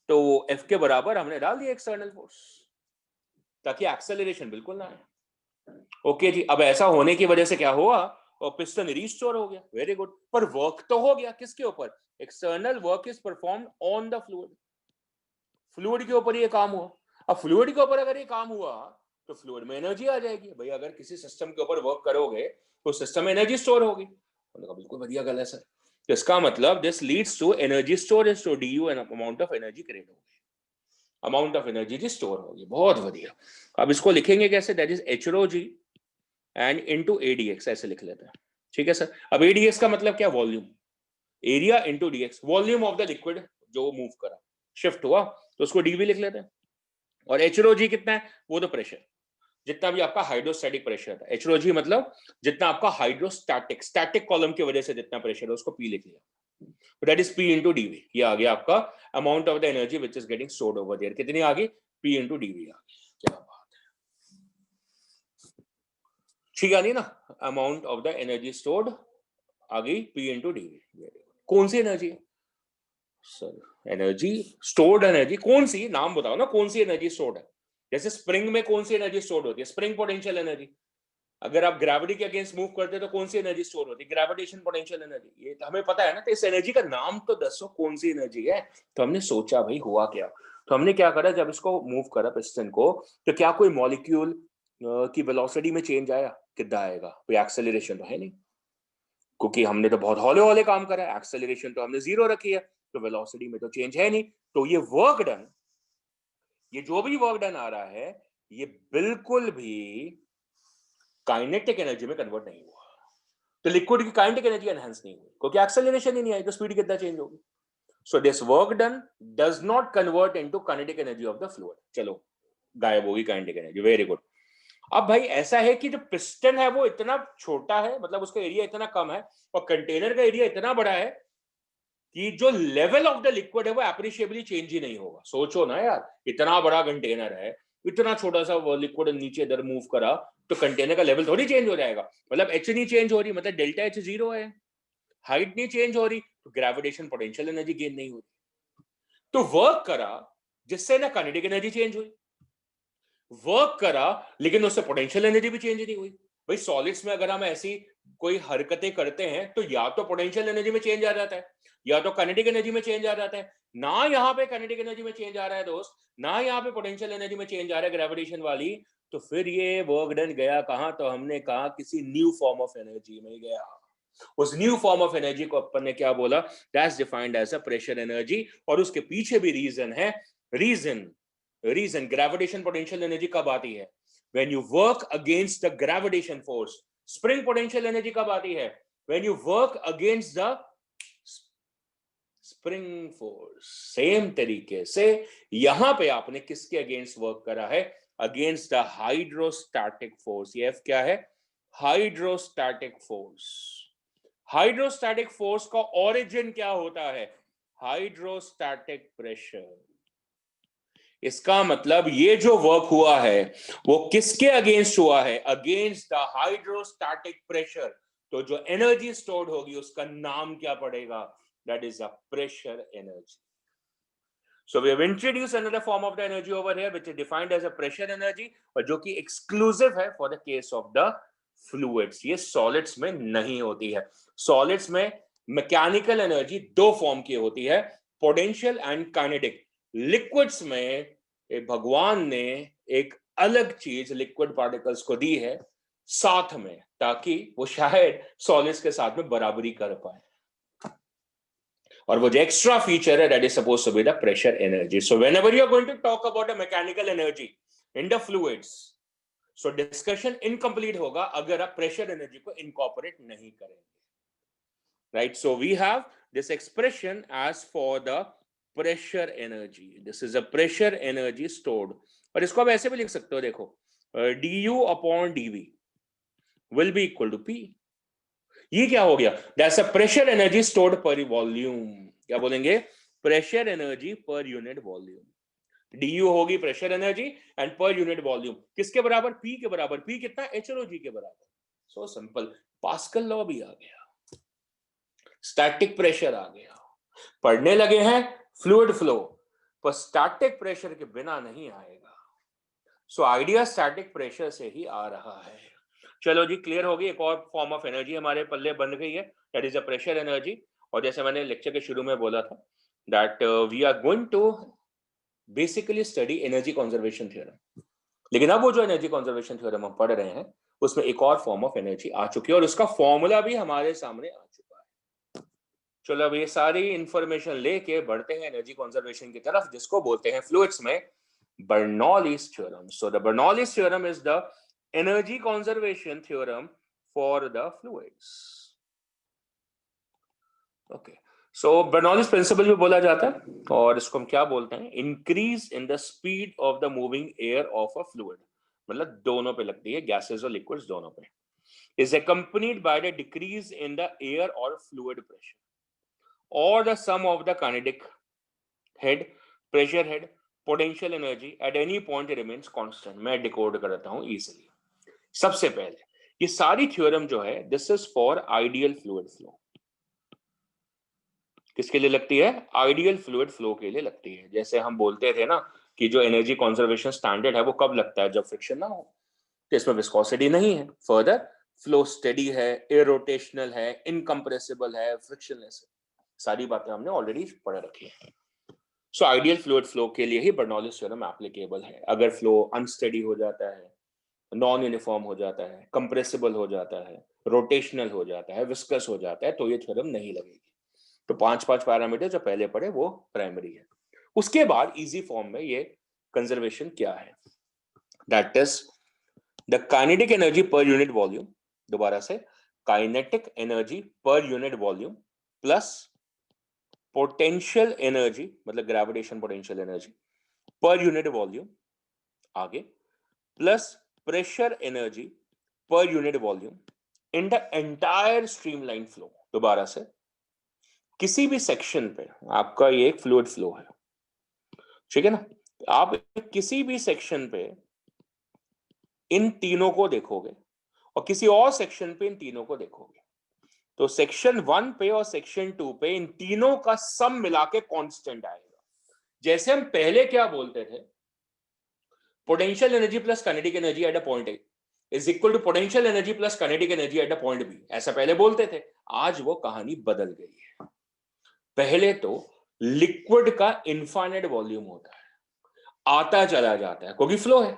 तो एफ के बराबर हमने डाल दिया एक्सटर्नल फोर्स, ताकि एक्सेलरेशन बिल्कुल ना आए। ओके जी, अब ऐसा होने की वजह से क्या हुआ, और पिस्टन रिस्टोर हो गया, वेरी गुड। पर वर्क तो हो गया किसके ऊपर, external work is performed on the fluid, fluid के ऊपर ये काम हुआ। अब फ्लूइड के ऊपर अगर ये काम हुआ तो फ्लूइड में एनर्जी आ जाएगी भाई। अगर किसी सिस्टम के ऊपर वर्क करोगे तो सिस्टम में एनर्जी स्टोर होगी। बिल्कुल बढ़िया गल है सर, तो इसका मतलब this leads to energy storage, तो D U an amount of energy create होगी, अमाउंट ऑफ एनर्जी जी स्टोर होगी। बहुत बढ़िया। अब इसको लिखेंगे कैसे, that is H rho ji and into A D X, ऐसे लिख लेते हैं, ठीक है सर। अब एडीएक्स का मतलब क्या, volume, area into dx, volume of the liquid जो मूव करा, शिफ्ट हुआ, तो उसको डी भी लिख लेते हैं। और एच रो जी कितना है, वो तो प्रेशर, जितना भी आपका हाइड्रोस्टैटिक प्रेशर है। एच रो जी मतलब जितना आपका हाइड्रोस्टैटिक, स्टैटिक कॉलम की वजह से जितना प्रेशर है उसको पी लिख लिया, that is p into dv. ये आ गया आपका amount of the energy which is getting stored over there, कितनी आ गई, पी इनटू डीवी आ गई। क्या बात है, ठीक है नहीं ना, amount of the energy stored आ गई पी इनटू डीवी। कौन सी energy sir, energy stored, energy कौन सी, नाम बताओ ना, कौन सी एनर्जी स्टोर्ड है। जैसे स्प्रिंग में कौन सी एनर्जी स्टोर्ड होती है, स्प्रिंग पोटेंशियल एनर्जी। अगर आप ग्रेविटी के अगेंस्ट मूव करते हैं तो कौन सी एनर्जी स्टोर होती है, ग्रेविटेशन पोटेंशियल एनर्जी। ये तो हमें पता है ना, तो इस एनर्जी का नाम तो दसो कौन सी एनर्जी है। तो हमने सोचा भाई हुआ क्या, तो हमने क्या करा, जब इसको मूव करा पिस्टन को, तो क्या कोई मॉलिक्यूल की वेलोसिटी में चेंज आया, कितना आएगा, कोई एक्सेलरेशन तो है नहीं, क्योंकि हमने तो बहुत हौले हौले काम करा है, एक्सेलरेशन तो हमने जीरो रखी है, तो वेलोसिटी में तो चेंज है नहीं। तो ये वर्क डन, ये जो भी वर्क डन आ रहा है, ये बिल्कुल भी काइनेटिक एनर्जी में कन्वर्ट नहीं हुआ। तो लिक्विड की काइनेटिक एनर्जी एनहांस नहीं हुई क्योंकि एक्सेलरेशन ही नहीं आई, तो स्पीड कितना चेंज होगी। So this work done does not convert into kinetic energy of the fluid. चलो गायब होगी काइनेटिक एनर्जी, वेरी गुड। अब भाई ऐसा है कि जो पिस्टन है वो इतना छोटा है, मतलब उसका एरिया इतना कम है, और कंटेनर का एरिया इतना बड़ा है कि जो लेवल ऑफ द लिक्विड है वो एप्रिशिएबली चेंज ही नहीं होगा। सोचो ना यार, इतना बड़ा कंटेनर है, इतना छोटा सा वो लिक्विड नीचे इधर मूव करा, तो कंटेनर का लेवल थोड़ी चेंज हो जाएगा। मतलब एच नहीं चेंज हो रही, मतलब डेल्टा एच जीरो है, हाइट नहीं चेंज हो रही, तो ग्रेविटेशन पोटेंशियल एनर्जी गेन नहीं हो रही। तो वर्क करा जिससे ना काइनेटिक एनर्जी चेंज हुई, वर्क करा लेकिन उससे पोटेंशियल एनर्जी भी चेंज नहीं हुई। भाई सॉलिड्स में अगर हम ऐसी कोई हरकतें करते हैं तो या तो पोटेंशियल एनर्जी में चेंज आ जाता है, या तो काइनेटिक एनर्जी में चेंज आ जाता है। ना यहाँ पे काइनेटिक एनर्जी में चेंज आ रहा है दोस्त, ना यहाँ पे पोटेंशियल एनर्जी में चेंज आ रहा है ग्रेविटेशन वाली, तो फिर ये वर्क डन गया कहाँ, तो हमने कहा किसी न्यू फॉर्म ऑफ एनर्जी में गया। उस न्यू फॉर्म ऑफ एनर्जी को अपन ने क्या बोला, that's defined as a pressure energy. और उसके पीछे भी रीजन है, रीजन ग्रेविटेशन पोटेंशियल एनर्जी कब आती है, when you work against the gravitation force. Spring potential energy कब आती है, when you work against the spring force. Same तरीके से यहां पे आपने किसके अगेंस्ट वर्क करा है? Against the hydrostatic force. ये F क्या है? Hydrostatic force. हाइड्रोस्टैटिक फोर्स का ओरिजिन क्या होता है? Hydrostatic pressure. इसका मतलब ये जो वर्क हुआ है वो किसके अगेंस्ट हुआ है? Against the hydrostatic pressure. तो जो एनर्जी स्टोर्ड होगी उसका नाम क्या पड़ेगा? That is a pressure energy. So we have introduced another form of the energy over here, which is defined as a pressure energy, और जो कि exclusive है for the case of the fluids. ये solids में नहीं होती है. Solids में mechanical energy दो form की होती है, potential and kinetic. Liquids में भगवान ने एक अलग चीज liquid particles को दी है साथ में, ताकि वो शायद solids के साथ में बराबरी कर पाए. और वो जो एक्स्ट्रा फीचर है that is suppose to be the pressure energy. So whenever you are going to talk about a mechanical energy in the fluids, so discussion incomplete होगा अगर आप प्रेशर एनर्जी को इनकॉर्पोरेट नहीं करेंगे. Right? So we have this expression as for the pressure energy. This is a pressure energy stored. और इसको आप ऐसे भी लिख सकते हो, देखो, du upon dv will be equal to p. ये क्या हो गया? That's a pressure energy stored per volume. क्या बोलेंगे? Pressure energy per unit volume. du होगी pressure energy and per unit volume किसके बराबर? p के बराबर. p कितना? HROG के बराबर. So simple. पास्कल लॉ भी आ गया, स्टैटिक प्रेशर आ गया. पढ़ने लगे हैं फ्लूइड फ्लो, पर स्टैटिक प्रेशर के बिना नहीं आएगा. सो आइडिया स्टैटिक प्रेशर से ही आ रहा है. चलो जी, क्लियर होगी. एक और फॉर्म ऑफ एनर्जी हमारे पल्ले बन गई है, that is a pressure energy. और जैसे मैंने लेक्चर के शुरू में बोला था that we are going to basically study energy conservation theorem. लेकिन अब वो जो एनर्जी कंजर्वेशन थ्योरम हम पढ़ रहे हैं उसमें एक और फॉर्म ऑफ एनर्जी आ चुकी है और उसका फॉर्मूला भी हमारे सामने आ चुका है. चलो अब ये सारी इंफॉर्मेशन लेके बढ़ते हैं एनर्जी कंजर्वेशन की तरफ, जिसको बोलते हैं फ्लूइड्स में Bernoulli's theorem. So the Bernoulli's theorem is the energy conservation theorem for the fluids. Okay, so Bernoulli's principle भी बोला जाता है और इसको हम क्या बोलते हैं? Increase in the speed of the moving air of a fluid. मतलब दोनों पे लगती है, gases और liquids दोनों पे. Is accompanied by the decrease in the air or fluid pressure or the sum of the kinetic head, pressure head, potential energy at any point remains constant. मैं decode करता हूँ easily. सबसे पहले ये सारी थ्योरम जो है this is for ideal fluid flow. किसके लिए लगती है? आइडियल फ्लूइड फ्लो के लिए लगती है. जैसे हम बोलते थे ना कि जो एनर्जी कंजर्वेशन स्टैंडर्ड है वो कब लगता है? जब फ्रिक्शन ना हो. तो इसमें विस्कोसिटी नहीं है, फर्दर फ्लो स्टेडी है, इरोटेशनल है, इनकम्प्रेसिबल है, फ्रिक्शनलेस है. सारी बातें हमने ऑलरेडी पढ़ रखी है. सो आइडियल फ्लूइड फ्लो के लिए ही बर्नौलीज थ्योरम एप्लीकेबल है. अगर फ्लो अनस्टेडी हो जाता है, नॉन यूनिफॉर्म हो जाता है, कंप्रेसिबल हो जाता है, रोटेशनल हो जाता है, विस्कस हो जाता है, तो ये थ्योरम नहीं लगेगी. तो 5 पैरामीटर जो पहले पढ़े वो प्राइमरी है. उसके बाद इजी फॉर्म में ये कंजर्वेशन क्या है? That is the kinetic energy per unit volume. दोबारा से, kinetic energy per unit volume plus potential energy, मतलब gravitation potential energy per unit volume, आगे plus pressure energy per unit volume in the entire streamline flow. दोबारा से, किसी भी section पे आपका ये एक फ्लूइड फ्लो है, ठीक है ना? आप किसी भी सेक्शन पे इन तीनों को देखोगे और किसी और सेक्शन पे इन तीनों को देखोगे, तो सेक्शन 1 पे और सेक्शन 2 पे इन तीनों का सम मिला के कांस्टेंट आएगा. जैसे हम पहले क्या बोलते थे, potential energy plus kinetic energy at a point A is equal to potential energy plus kinetic energy at a point B. ऐसा पहले बोलते थे. आज वो कहानी बदल गई है. पहले तो लिक्विड का इनफाइनाइट वॉल्यूम होता है, आता चला जाता है क्योंकि फ्लो है,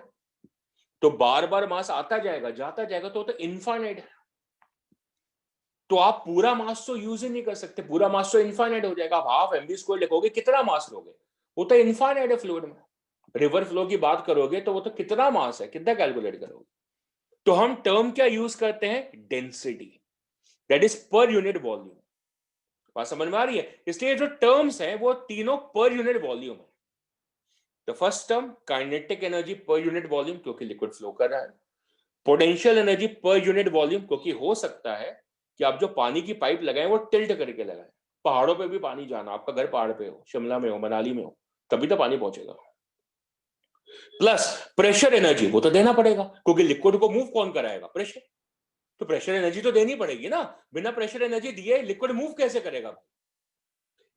तो बार बार मास आता जाएगा जाता जाएगा, तो इनफाइनाइट है. तो आप पूरा मास तो यूज ही नहीं कर सकते, पूरा मास तो इनफाइनाइट हो जाएगा. आप हाफ mv² लिखोगे, कितना मास लोगे? वो तो इनफाइनाइट है फ्लूइड में. रिवर फ्लो की बात करोगे तो वो तो कितना मास है, कितना कैलकुलेट करोगे? तो हम टर्म क्या यूज करते हैं? डेंसिटी, दैट इज पर यूनिट वॉल्यूम. बात समझ में आ रही है? इसलिए जो टर्म्स हैं वो तीनों पर यूनिट वॉल्यूम है। The first term kinetic energy per unit volume, क्योंकि लिक्विड फ्लो कर रहा है। Potential energy per unit volume, क्योंकि हो सकता है कि आप जो पानी की पाइप लगाएं वो टिल्ट करके लगाएं। पहाड़ों पे भी पानी जाना, आपका घर पहाड़ पे हो, शिमला में हो, मनाली में हो, तभी तो पानी पहुंचेगा। प्लस प्रेशर एनर्जी, वो तो देना पड़ेगा, क्योंकि लिक्विड को मूव कौन कराएगा? प्रेशर। तो प्रेशर एनर्जी तो देनी पड़ेगी ना, बिना प्रेशर एनर्जी दिए लिक्विड मूव कैसे करेगा?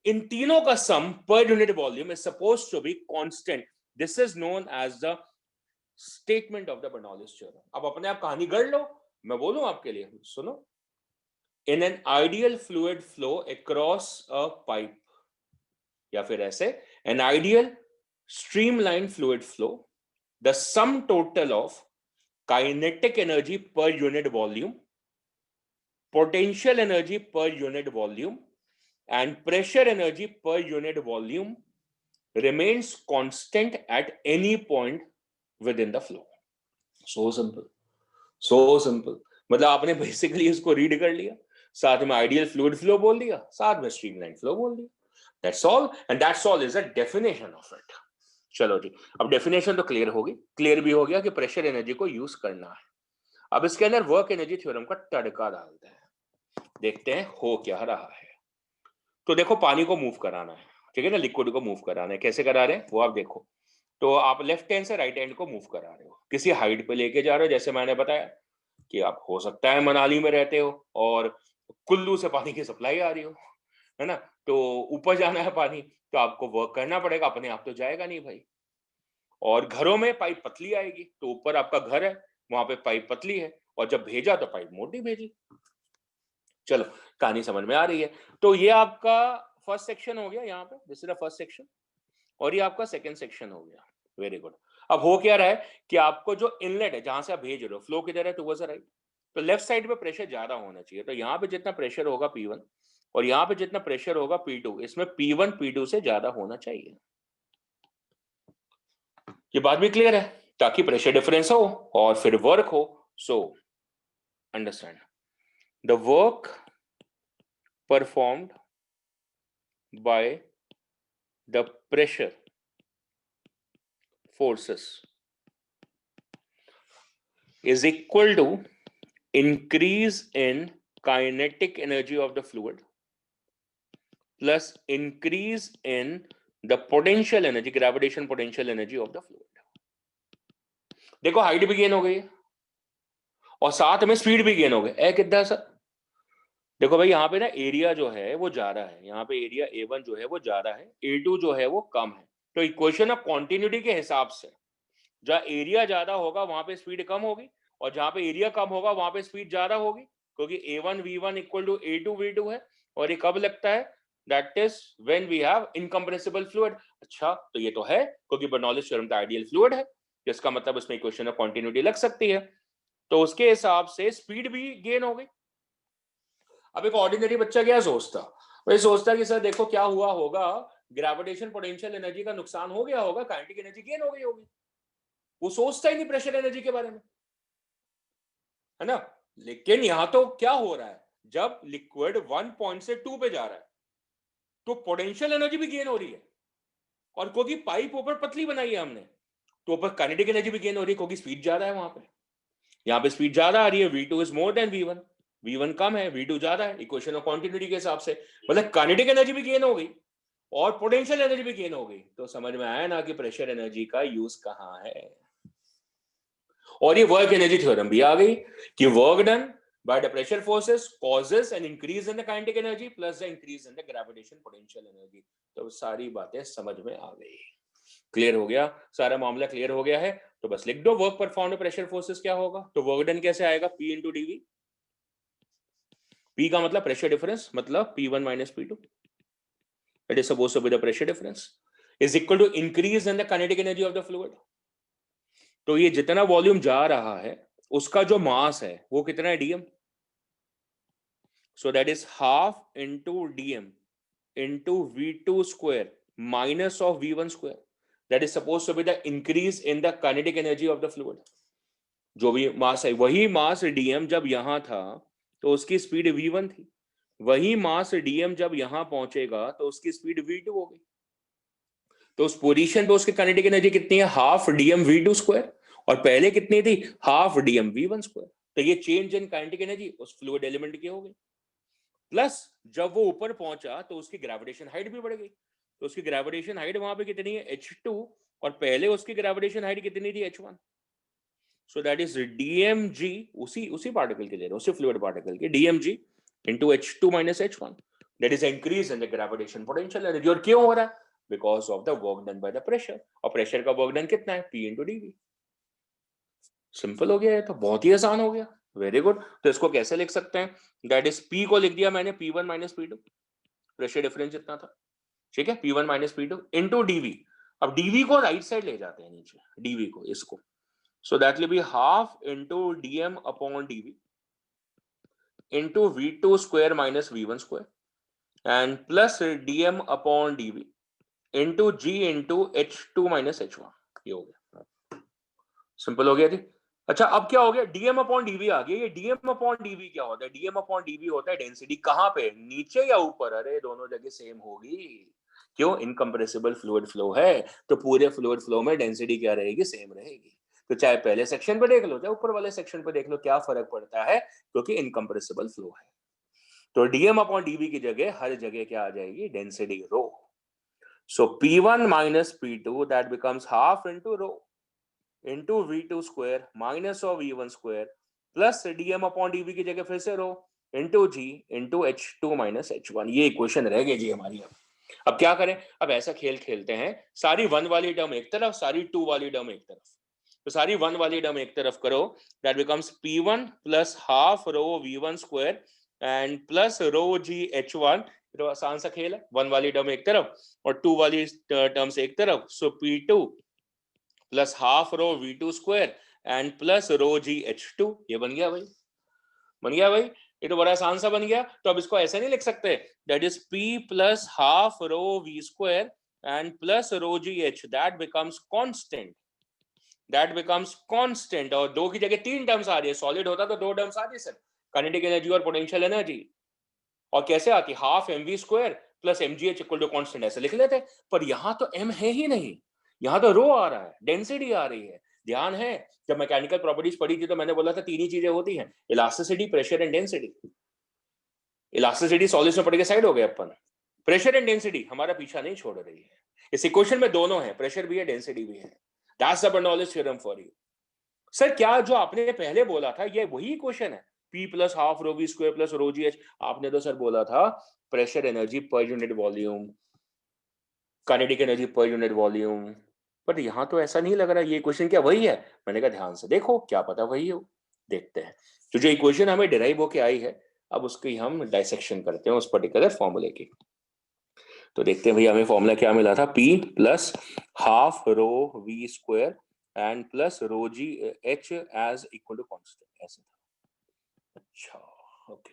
इन तीनों का sum per unit volume is supposed to be constant. This is known as the statement of the Bernoulli's theorem. अब अपने आप कहानी गढ़ लो, मैं बोलूं आपके लिए, सुनो। In an ideal fluid flow across a pipe, या फिर ऐसे, an ideal streamline fluid flow, the sum total of kinetic energy per unit volume, potential energy per unit volume, and pressure energy per unit volume remains constant at any point within the flow. So simple, so simple. मतलब आपने basically इसको read कर लिया, साथ में ideal fluid flow बोल दिया, साथ में स्ट्रीमलाइन फ्लो बोल दिया। That's all, and that's all is a definition of it. चलो जी, अब डेफिनेशन तो क्लियर होगी, क्लियर भी हो गया कि प्रेशर एनर्जी को यूज करना है। अब इसके अंदर वर्क एनर्जी थ्योरम का तड़का डालते हैं, देखते हैं हो क्या रहा है। तो देखो, पानी को मूव कराना है, ठीक है ना, लिक्विड को मूव कराना है। कैसे करा रहे हैं वो आप देखो। तो आप लेफ्ट हैंड से राइट हैंड को मूव करा रहे हो, किसी हाइट पे लेके जा रहे हो। जैसे मैंने बताया कि आप हो सकता है मनाली में रहते हो और कुल्लू से पानी की सप्लाई आ रही हो, है ना, तो ऊपर जाना है पानी, तो आपको वर्क करना पड़ेगा, अपने आप तो जाएगा नहीं भाई। और घरों में पाइप पतली आएगी, तो ऊपर आपका घर है, वहां पे पाइप पतली है, और जब भेजा तो पाइप मोटी भेजी। चलो, कहानी समझ में आ रही है। तो ये आपका फर्स्ट सेक्शन हो गया, यहाँ पे this is the first section, और ये आपका सेकंड सेक्शन हो गया। Very good. अब हो क्या रहा है कि आपको जो इनलेट है, जहां से आप भेज रहे हो, फ्लो किधर है? Towards the right. तो लेफ्ट साइड पे प्रेशर ज्यादा होना चाहिए, तो यहाँ पे जितना प्रेशर होगा P1 और यहाँ पे जितना प्रेशर होगा P2, इसमें P1 P2 से ज्यादा होना चाहिए। ये बात भी क्लियर है, ताकि प्रेशर डिफरेंस हो और फिर वर्क हो। So understand the work performed by the pressure forces is equal to increase in kinetic energy of the fluid plus increase in the potential energy, gravitation potential energy of the fluid. देखो, height भी gain हो गई है और साथ में speed भी gain हो गई। कितना सर? देखो भाई, यहाँ पे ना एरिया जो है वो ज्यादा है, यहाँ पे एरिया A1 जो है वो ज्यादा है, A2 जो है वो कम है। तो इक्वेशन ऑफ कॉन्टिन्यूटी के हिसाब से जहाँ एरिया ज्यादा होगा वहां पे स्पीड कम होगी, और जहां पे एरिया कम होगा वहां पे स्पीड ज्यादा होगी, क्योंकि A1 V1 equal to A2 V2 है। और ये कब लगता है? That is when we have incompressible fluid. अच्छा, तो ये तो है, क्योंकि बर्नौलीज थ्योरम का आइडियल फ्लूइड है, जिसका मतलब उसमें इक्वेशन ऑफ कॉन्टिन्यूटी लग सकती है। तो उसके हिसाब से स्पीड भी गेन हो गई। अब एक ऑर्डिनरी बच्चा क्या सोचता? वही सोचता कि सर देखो क्या हुआ होगा, ग्रेविटेशन पोटेंशियल एनर्जी का नुकसान हो गया होगा, काइनेटिक एनर्जी गेन हो गई होगी। वो सोचता ही नहीं प्रेशर एनर्जी के बारे में, है ना। लेकिन यहां तो क्या हो रहा है, जब लिक्विड 1 पॉइंट से 2 पे जा रहा है तो पोटेंशियल एनर्जी भी गेन हो रही है, और क्योंकि पाइप ऊपर पतली बनाई है हमने, तो ऊपर काइनेटिक एनर्जी भी गेन हो रही है, क्योंकि स्पीड ज्यादा है वहां पे। यहाँ पे स्पीड ज्यादा आ रही है, V2 is more than V1, V1 कम है, V2 ज्यादा है, इक्वेशन ऑफ कॉन्टिन्यूटी के हिसाब से। मतलब काइनेटिक एनर्जी भी गेन हो गई और पोटेंशियल एनर्जी भी गेन हो गई। तो समझ में आया ना कि प्रेशर एनर्जी का यूज कहाँ है। और ये वर्क एनर्जी थ्योरम भी आ गई कि work done by the pressure forces causes an increase in the kinetic energy plus the increase in the gravitation potential energy। तो सारी बातें समझ में आ गई, क्लियर हो गया, सारा मामला क्लियर हो गया है। तो बस लिख दो वर्क परफॉर्म्ड प्रेशर फोर्सेस क्या होगा। तो वर्क डन कैसे आएगा? P into dV। P का मतलब प्रेशर डिफरेंस, मतलब P1 minus P2, it is supposed to be the pressure difference, is equal to increase in the kinetic energy of the fluid। तो ये जितना वॉल्यूम जा रहा है उसका जो मास है वो कितना है? dm। So that is half into dm into v2 square minus of v1 square, that is supposed to be the increase in the kinetic energy of the fluid। जो भी मास है वही मास dm जब यहां था तो उसकी स्पीड v1 थी, वही मास डीएम जब यहां पहुंचेगा तो उसकी स्पीड v2 होगी। तो उस पोजीशन पे उसकी काइनेटिक एनर्जी कितनी है, हाफ डीएम v2 स्क्वायर, और पहले कितनी थी, हाफ डीएम v1 स्क्वायर। तो ये चेंज इन काइनेटिक एनर्जी उस फ्लूइड एलिमेंट की हो गई। प्लस जब वो ऊपर पहुंचा तो उसकी ग्रेविटेशन हाइट भी बढ़ गई। तो उसकी ग्रेविटेशन हाइट वहां पे कितनी है, h2, और पहले उसकी ग्रेविटेशन हाइट कितनी थी, h1। So that is dmg, उसी पार्टिकल के ले रहे हैं, उसी फ्लूइड पार्टिकल के, dmg into h2 minus h1, that is increase in the gravitation potential energy। और क्यों हो रहा है, because of the work done by the pressure, और प्रेशर का वर्क डन कितना है, p into dv। सिंपल हो गया, ये तो बहुत ही आसान हो गया, वेरी गुड। तो इसको कैसे लिख सकते हैं, दैट इज p को लिख दिया मैंने p1 minus p2, pressure difference जितना था, ठीक है, p1 minus p2 into dv। अब dv को राइट साइड ले जाते हैं नीचे, dv को, इसको, so that will be half into dm upon dv into v2 square minus v1 square and plus dm upon dv into g into h2 minus h1। ये हो गया, सिंपल हो गया जी। अच्छा अब क्या हो गया, dm अपॉन dv आ गया। ये dm अपॉन dv क्या होता है, dm अपॉन dv होता है डेंसिटी, कहां पे, नीचे या ऊपर, अरे दोनों जगह सेम होगी। क्यों, इनकम्प्रेसिबल फ्लूइड फ्लो है, तो पूरे फ्लूइड फ्लो में डेंसिटी क्या रहेगी, सेम रहेगी। तो चाहे पहले सेक्शन पे देख लो चाहे ऊपर वाले सेक्शन पे देख लो, क्या फर्क पड़ता है, क्योंकि इनकम्प्रेसिबल फ्लो है। तो dm अपॉन dv की जगह हर जगह क्या आ जाएगी, density rho. So p1 minus p2 that becomes half into rho into v2 square minus of v1 square plus dm upon dv की जगह फिर से रो into g into h2 minus h1। ये इक्वेशन रह गई जी हमारी। अब क्या करें, अब ऐसा खेल खेलते हैं, सारी 1 वाली टर्म एक तरफ, सारी 2 वाली टर्म एक तरफ। तो सारी 1 वाली टर्म एक तरफ करो, that becomes p1 plus half row v1 square and plus row g h1। तो आसान सा खेल है, 1 वाली टर्म एक तरफ और 2 वाली टर्म्स एक तरफ। सो p2 plus half row v2 square and plus row g h2। ये बन गया भाई, बन गया भाई, ये तो बड़ा आसान सा बन गया। तो अब इसको ऐसे नहीं लिख सकते, that is p plus half row v square and plus rho ji H, that becomes constant, that becomes constant. और दो की जगह 3 टर्म्स आ रही है, सॉलिड होता तो 2 टर्म्स आती सर, काइनेटिक एनर्जी और पोटेंशियल एनर्जी। और कैसे आती, half mv square plus mgh equal to constant, ऐसे लिख लेते। पर यहां तो m है ही नहीं, यहां तो रो आ रहा है, डेंसिटी आ रही है। ध्यान है, जब मैकेनिकल प्रॉपर्टीज पढ़ी थी तो मैंने बोला था 3 ही चीजें होती हैं, elasticity, pressure and density. Elasticity solids में पढ़ के साइड हो गए अपन, प्रेशर एंड डेंसिटी हमारा पीछा नहीं छोड़ रही है। इस इक्वेशन में दोनों है, प्रेशर भी है डेंसिटी भी है। That's the Bernoulli's theorem for you. Sir क्या जो आपने पहले बोला था ये वही इक्वेशन है, P plus half rho we square plus rho ji h. आपने तो सर बोला था pressure energy per unit volume, kinetic energy per unit volume, but यहां तो ऐसा नहीं लग रहा। ये इक्वेशन क्या वही है? मैंने कहा ध्यान से देखो, क्या पता वही हो, देखते हैं। तो जो इक्वेशन हमें डिराइव होके आई है, अब उसकी हम डाइसेक्शन करते हैं उस पर्टिकुलर फॉर्मूले की। तो देखते हैं भैया हमें फॉर्मूला क्या मिला था, P plus half rho we square and plus rho ji h as equal to constant, ऐसे था। अच्छा ओके,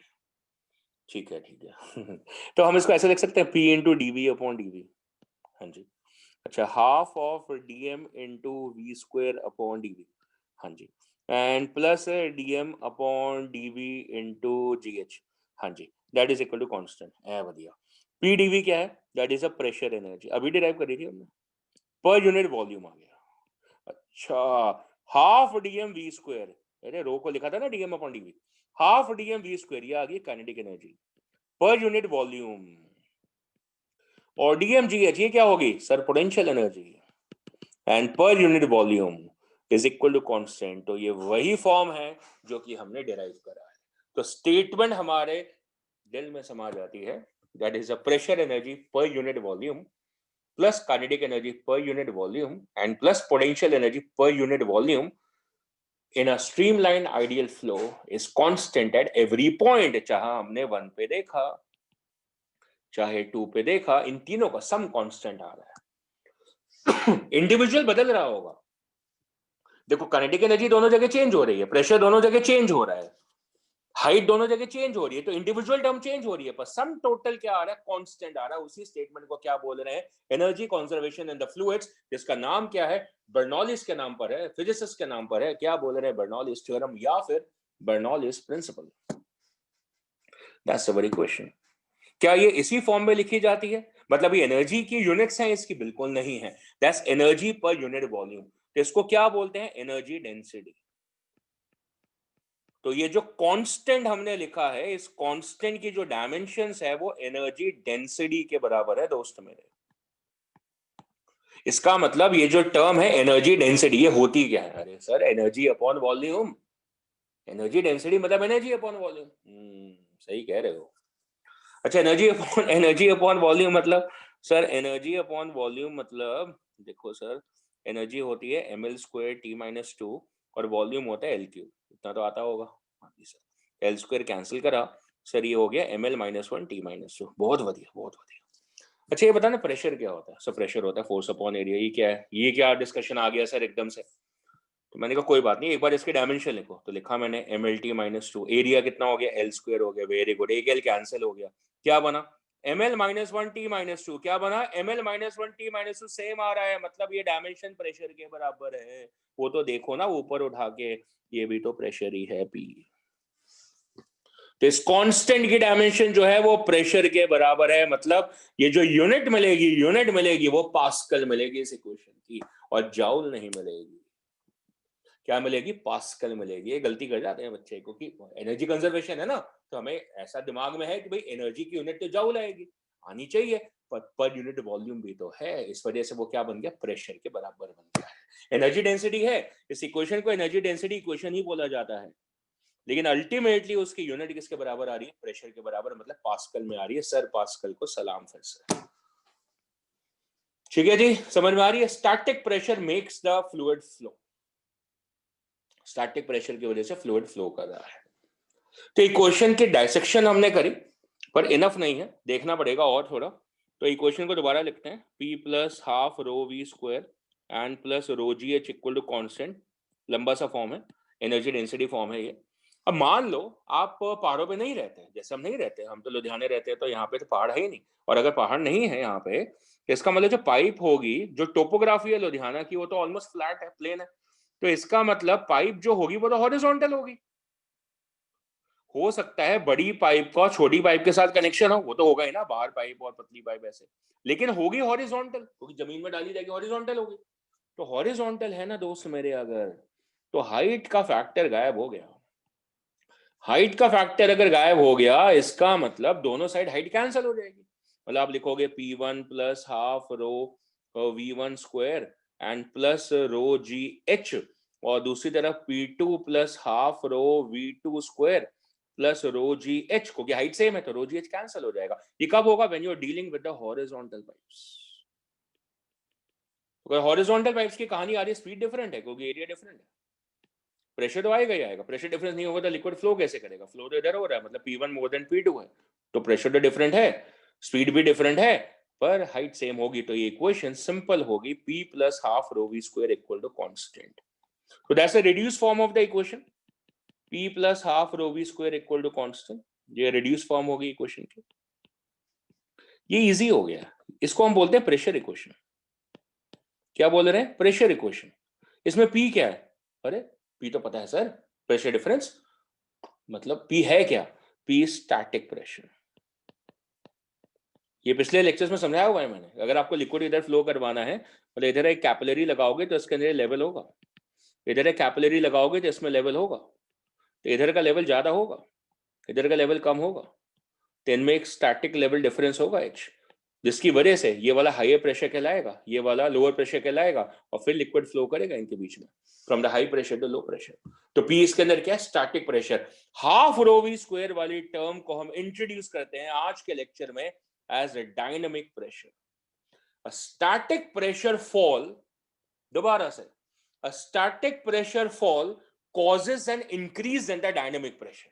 ठीक है ठीक है। तो हम इसको ऐसे लिख सकते हैं, P into D V upon D V. हाँ जी, अच्छा, half of D M into V square upon D V. हाँ जी, and plus D M upon D V into G H. हाँ जी, that is equal to constant है, बढ़िया। P D V क्या है, that is a pressure energy, अभी derive करी थी हमने, पर यूनिट वॉल्यूम आ गया। अच्छा, half D M we square, अरे रो को लिखा था ना d M upon D v, half D M we square, ये आ गई kinetic energy per unit volume. और डीएमजीएच ये क्या होगी sir, potential energy, and per unit volume is equal to constant. तो ये वही फॉर्म है जो कि हमने डिराइव करा है। तो स्टेटमेंट हमारे दिल में समा जाती है, that is a pressure energy per unit volume plus kinetic energy per unit volume and plus potential energy per unit volume in a streamlined ideal flow is constant at every point। चाहे हमने 1 पे देखा चाहे 2 पे देखा, इन तीनों का sum constant आ रहा है। इंडिविजुअल बदल रहा होगा, देखो काइनेटिक एनर्जी दोनों जगह चेंज हो रही है, प्रेशर दोनों जगह चेंज हो रहा है, हाइट दोनों जगह चेंज हो रही है, तो इंडिविजुअल टर्म चेंज हो रही है, पर सम टोटल क्या आ रहा है, कांस्टेंट आ रहा है। उसी स्टेटमेंट को क्या बोल रहे हैं, energy conservation in the fluids, जिसका नाम क्या है, बर्नौलीज के नाम पर है, फिजिसिस्ट के नाम पर है। क्या बोल रहे हैं, बर्नौलीज थ्योरम या फिर Bernoulli's principle. That's a very question. क्या ये इसी फॉर्म में लिखी जाती है? मतलब ये एनर्जी की यूनिट्स हैं इसकी? बिल्कुल नहीं है। That's energy per unit volume. तो इसको क्या बोलते हैं? Energy density. तो ये जो कांस्टेंट हमने लिखा है, इस कांस्टेंट की जो डायमेंशंस है वो एनर्जी डेंसिटी के बराबर है दोस्त मेरे। इसका मतलब ये जो टर्म है एनर्जी डेंसिटी, ये होती क्या है? अरे sir, energy upon volume. Energy density मतलब एनर्जी अपॉन वॉल्यूम। सही कह रहे हो। अच्छा, एनर्जी अपॉन वॉल्यूम मतलब? सर एनर्जी अपॉन वॉल्यूम मतलब देखो सर, एनर्जी होती है ml²T-2 और वॉल्यूम होता है L3। इतना तो आता होगा। हाँ जी सर, L² कैंसिल करा सर, ये हो गया ml-1T-2। बहुत बढ़िया, बहुत बढ़िया। अच्छा ये बता ना, प्रेशर क्या होता है? सर प्रेशर होता है फोर्स अपॉन एरिया। ये क्या है? ये क्या डिस्कशन आ गया सर एकदम से? तो मैंने कहा कोई बात नहीं, एक बार इसके डायमेंशन लिखो। तो लिखा मैंने ml-2, एरिया कितना हो गया? L² हो गया। वेरी गुड, एक L कैंसिल हो गया। क्या बना? ml-1T-2। क्या बना? ml-1T-2 सेम आ रहा है, मतलब ये डायमेंशन प्रेशर के बराबर है। वो तो देखो ना ऊपर उठा के, ये भी तो प्रेशर ही है P। तो इस कांस्टेंट की डायमेंशन जो है वो प्रेशर के बराबर है, मतलब ये जो यूनिट मिलेगी वो पास्कल मिलेगी इस इक्वेशन की, और जाउल नहीं मिलेगी। क्या मिलेगी? पास्कल मिलेगी। ये गलती कर जाते हैं बच्चे, क्योंकि एनर्जी कंजर्वेशन है ना, तो हमें ऐसा दिमाग में है कि भाई एनर्जी की यूनिट तो जाउल आएगी, आनी चाहिए, पर यूनिट वॉल्यूम भी तो है। इस वजह से वो क्या बन गया? प्रेशर के बराबर बन गया है। एनर्जी डेंसिटी है, इस इक्वेशन को एनर्जी डेंसिटी इक्वेशन ही बोला जाता है, लेकिन अल्टीमेटली उसकी यूनिट किसके बराबर आ रही है? प्रेशर के बराबर, मतलब पास्कल में आ रही है। सर पास्कल को सलाम फिर से। ठीक है जी, समझ में आ रही है? Static pressure makes the fluid flow. Static pressure की वजह से फ्लूइड फ्लो कर रहा है। तो इक्वेशन की डायसेक्शन हमने करी, पर इनफ नहीं है, देखना पड़ेगा और थोड़ा। तो इक्वेशन को दोबारा लिखते हैं, P plus half rho we square and plus rho ji h equal to constant. लंबा सा फॉर्म है, एनर्जी डेंसिटी फॉर्म है ये। अब मान लो आप पहाड़ों पे नहीं रहते, जैसे हम नहीं रहते, हम तो लुधियाने रहते हैं, तो यहाँ पे तो पहाड़ है ही नहीं। और अगर पहाड़ नहीं है यहाँ पे, तो इसका मतलब जो पाइप होगी, जो टोपोग्राफी है लुधियाना की, वो तो ऑलमोस्ट फ्लैट है, प्लेन है। तो इसका मतलब पाइप जो होगी वो तो हॉरिजॉन्टल होगी। हो सकता है बड़ी पाइप का छोटी पाइप के साथ कनेक्शन हो, वो तो होगा ही ना, बाहर पाइप और पतली पाइप ऐसे, लेकिन होगी हॉरिजॉन्टल, क्योंकि जमीन में डाली जाएगी, हॉरिजॉन्टल होगी। तो हॉरिजॉन्टल है ना दोस्त मेरे, अगर तो हाइट का फैक्टर गायब हो गया। हाइट का फैक्टर अगर गायब हो गया, इसका मतलब दोनों साइड हाइट कैंसिल हो जाएगी। मतलब आप लिखोगे P1 plus half row V1 square and plus rho ji H, और दूसरी तरफ P2 प्लस हाफ रो V2 स्क्वायर प्लस रो जी एच, क्योंकि हाइट सेम है तो रो जी एच कैंसिल हो जाएगा। ये कब होगा? When you are dealing with the horizontal pipes. अगर हॉरिजॉन्टल पाइप्स की कहानी आ रही है, स्पीड डिफरेंट है क्योंकि एरिया डिफरेंट है, प्रेशर तो आएगा ही आएगा। प्रेशर डिफरेंस नहीं होगा तो लिक्विड फ्लो कैसे करेगा? फ्लो तो इधर हो रहा है, मतलब P1 मोर देन P2 है, तो प्रेशर तो डिफरेंट है, स्पीड भी डिफरेंट है, पर हाइट सेम होगी। तो ये इक्वेशन सिंपल होगी, P plus half rho we square equal to constant. तो that's the reduce form of the equation, P plus half rho we square equal to constant. ये reduce form होगी equation की। ये easy हो गया, इसको हम बोलते हैं प्रेशर इक्वेशन। क्या बोल रहे हैं? Pressure equation. इसमें P क्या है? अरे P तो पता है सर, प्रेशर डिफरेंस। मतलब P है क्या? P static pressure. ये पिछले लेक्चर्स में समझाया हुआ है मैंने। अगर आपको लिक्विड इधर फ्लो करवाना है, मतलब इधर एक कैपिलरी लगाओगे तो इसके अंदर लेवल होगा, इधर एक कैपिलरी लगाओगे तो इसमें लेवल होगा, तो इधर का लेवल ज्यादा होगा, इधर का लेवल कम होगा, तो इनमें एक स्टैटिक लेवल डिफरेंस होगा H, जिसकी वजह से ये वाला हायर प्रेशर कहलाएगा, ये वाला लोअर प्रेशर कहलाएगा, और फिर लिक्विड फ्लो करेगा इनके बीच में, from the high pressure to low pressure. तो P इसके अंदर क्या है? Static pressure. Half rho we square वाली टर्म को हम इंट्रोड्यूस करते हैं आज के लेक्चर में as a dynamic pressure. A static pressure fall, दोबारा से, a static pressure fall causes an increase in the dynamic pressure।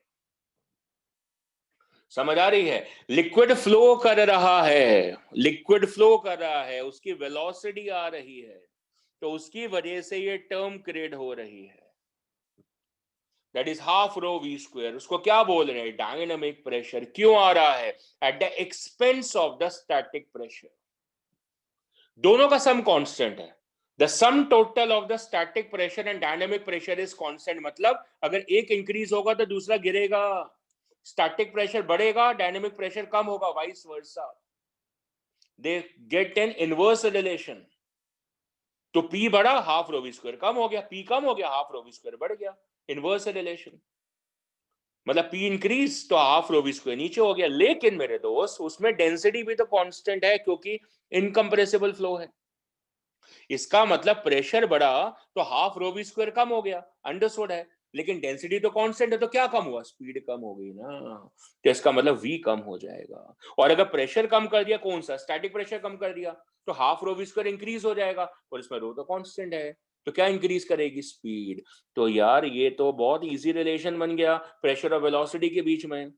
समझ आ रही है? लिक्विड फ्लो कर रहा है, लिक्विड फ्लो कर रहा है, उसकी वेलोसिटी आ रही है, तो उसकी वजह से ये टर्म क्रिएट हो रही है, that is half rho we square. उसको क्या बोल रहे हैं? Dynamic pressure. क्यों आ रहा है? At the expense of the static pressure. दोनों का सम कांस्टेंट है। The sum total of the static pressure and dynamic pressure is constant, मतलब अगर एक इंक्रीज होगा तो दूसरा गिरेगा। स्टैटिक प्रेशर बढ़ेगा, डायनेमिक प्रेशर कम होगा, vice versa, they get an inverse relation. तो P बढ़ा, हाफ रो वी स्क्वायर कम हो गया, P कम हो गया, हाफ रो वी स्क्वायर बढ़ गया, इनवर्स रिलेशन। मतलब P इंक्रीज तो हाफ रो वी स्क्वायर नीचे हो गया। लेकिन मेरे दोस्त उसमें डेंसिटी भी तो कांस्टेंट है, क्योंकि इनकंप्रेसिबल फ्लो है। इसका मतलब प्रेशर बढ़ा तो हाफ रो वी स्क्वायर कम हो गया, अंडरस्टूड है। लेकिन डेंसिटी तो कांस्टेंट है, तो क्या कम हुआ? स्पीड कम हो गई ना, तो इसका मतलब v कम हो जाएगा। और अगर प्रेशर कम कर दिया, कौन सा? स्टैटिक प्रेशर कम कर दिया, तो half rho we square increase हो जाएगा, और इसमें रो तो कांस्टेंट है, तो क्या इंक्रीज करेगी? स्पीड। तो यार ये तो बहुत इजी रिलेशन बन गया प्रेशर और वेलोसिटी के बीच में,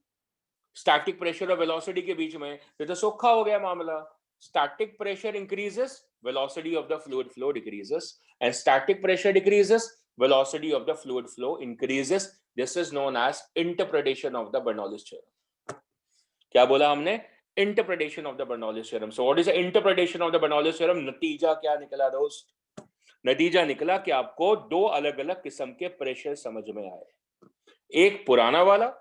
स्टैटिक प्रेशर और वेलोसिटी के बीच में। ये तो सोखा हो गया मामला। Static pressure increases, velocity of the fluid flow decreases, and static pressure decreases, velocity of the fluid flow increases. This is known as interpretation of the Bernoulli's theorem. क्या बोला हमने? Interpretation of the Bernoulli's theorem. So what is the interpretation of the Bernoulli's theorem? नतीजा क्या निकला दोस्त? नतीजा निकला कि आपको दो अलग अलग किस्म के प्रेशर समझ में आए, एक पुराना वाला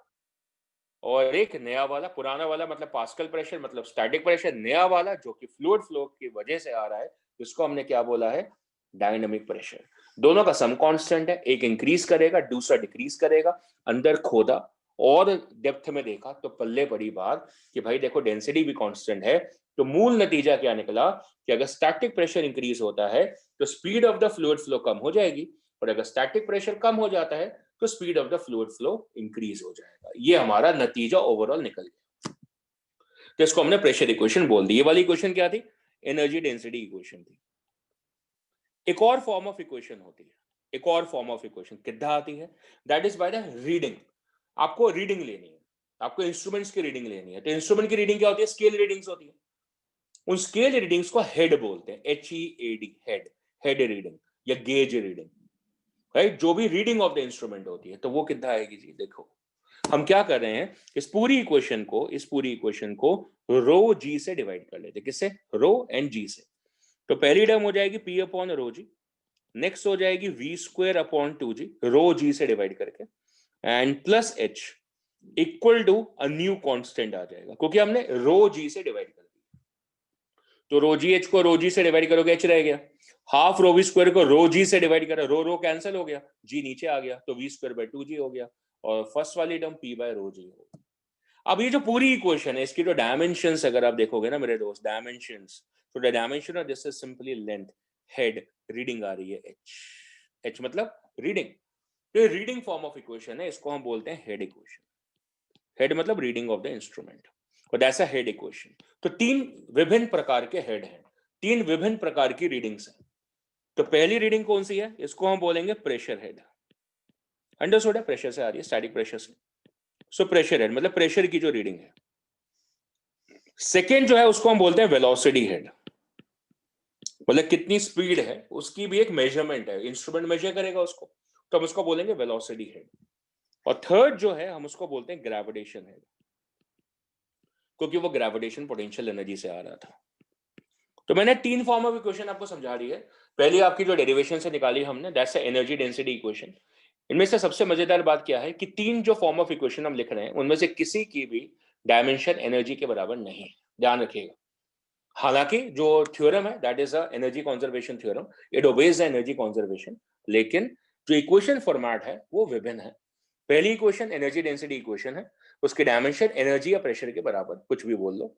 और एक नया वाला। पुराना वाला मतलब पास्कल प्रेशर, मतलब स्टैटिक प्रेशर। नया वाला जो कि फ्लूइड फ्लो की वजह से आ रहा है, इसको हमने क्या बोला है? Dynamic pressure. दोनों का सम कांस्टेंट है, एक इंक्रीज करेगा, दूसरा डिक्रीज करेगा। अंदर खोदा और डेप्थ में देखा तो पल्ले पड़ी बात कि भाई देखो डेंसिटी भी कांस्टेंट है। तो मूल नतीजा क्या निकला कि अगर स्टैटिक प्रेशर इंक्रीज होता है तो speed of the fluid flow कम हो जाएगी, और अगर स्टैटिक प्रेशर कम हो जाता है तो speed of the fluid flow increase हो जाएगा। ये हमारा नतीजा ओवरऑल निकल गया। तो इसको हमने प्रेशर इक्वेशन बोल दी। ये वाली इक्वेशन क्या थी? एनर्जी डेंसिटी इक्वेशन थी। एक और फॉर्म ऑफ इक्वेशन होती है, एक और फॉर्म ऑफ इक्वेशन कितना आती है? That is by the reading. आपको रीडिंग लेनी है, आपको इंस्ट्रूमेंट्स की रीडिंग लेनी है। तो इंस्ट्रूमेंट की रीडिंग क्या होती है? स्केल रीडिंग्स होती है। उन स्केल रीडिंग्स को हेड बोलते हैं, HEAD, हेड, हेड रीडिंग या गेज रीडिंग, राइट? जो भी रीडिंग ऑफ द इंस्ट्रूमेंट होती है, तो वो कितना आएगी जी? देखो हम क्या कर रहे हैं, इस पूरी इक्वेशन को रो जी से डिवाइड कर लेते हैं। किससे? रो एंड जी से। तो पहली टर्म हो जाएगी P upon rho G, next हो जाएगी V square upon 2G, rho G से डिवाइड करके, and plus H equal to a new constant आ जाएगा, क्योंकि हमने रो जी से डिवाइड कर दिया। तो रो जी एच को रो जी से डिवाइड करोगे, H रह गया। हाफ रो वी स्क्वायर को रो जी से डिवाइड करा, रो रो कैंसिल हो गया, जी नीचे आ गया, तो वी स्क्वायर बाय 2G हो गया, और फर्स्ट वाली टर्म P बाय रो जी हो गया। अब ये जो पूरी इक्वेशन है, इसकी जो डायमेंशंस अगर आप देखोगे ना मेरे दोस्त, डायमेंशंस, तो the dimension of this is simply length, head, reading आ रही है H, H मतलब रीडिंग। तो ये रीडिंग फॉर्म ऑफ इक्वेशन है, इसको हम बोलते हैं हेड इक्वेशन। हेड मतलब रीडिंग ऑफ द इंस्ट्रूमेंट, और दैट्स अ हेड इक्वेशन। तो तीन विभिन्न प्रकार के हेड हैं, तीन विभिन्न प्रकार की रीडिंग्स हैं। तो पहली रीडिंग कौन सी है? इसको हम बोलेंगे प्रेशर हेड। अंडरस्टूड है? प्रेशर से आ रही है, स्टैटिक प्रेशर से। सो प्रेशर हेड मतलब प्रेशर की जो रीडिंग है। सेकेंड जो है उसको हम बोलते हैं वेलोसिटी हेड, मतलब कितनी स्पीड है उसकी भी एक मेजरमेंट है, इंस्ट्रूमेंट मेजर करेगा उसको, तो हम उसको बोलेंगे वेलोसिटी हेड। और थर्ड जो है हम उसको बोलते हैं ग्रेविटेशन हेड, क्योंकि वो ग्रेविटेशन पोटेंशियल एनर्जी से आ रहा था। तो मैंने तीन फॉर्म ऑफ इक्वेशन आपको समझा दी है। पहली आपकी जो डेरिवेशन से निकाली हमने, दैट्स एनर्जी डेंसिटी इक्वेशन। इनमें से सबसे मजेदार बात क्या है कि तीन जो फॉर्म ऑफ इक्वेशन हम लिख रहे हैं उनमें से किसी की भी डायमेंशन एनर्जी के बराबर नहीं है, ध्यान रखिएगा। हालांकि जो थ्योरम है that is a energy conservation theorem, it obeys the energy conservation, लेकिन जो इक्वेशन फॉर्मेट है वो विभिन्न है। पहली इक्वेशन एनर्जी डेंसिटी इक्वेशन है, उसके डायमेंशन एनर्जी या प्रेशर के बराबर, कुछ भी बोल लो।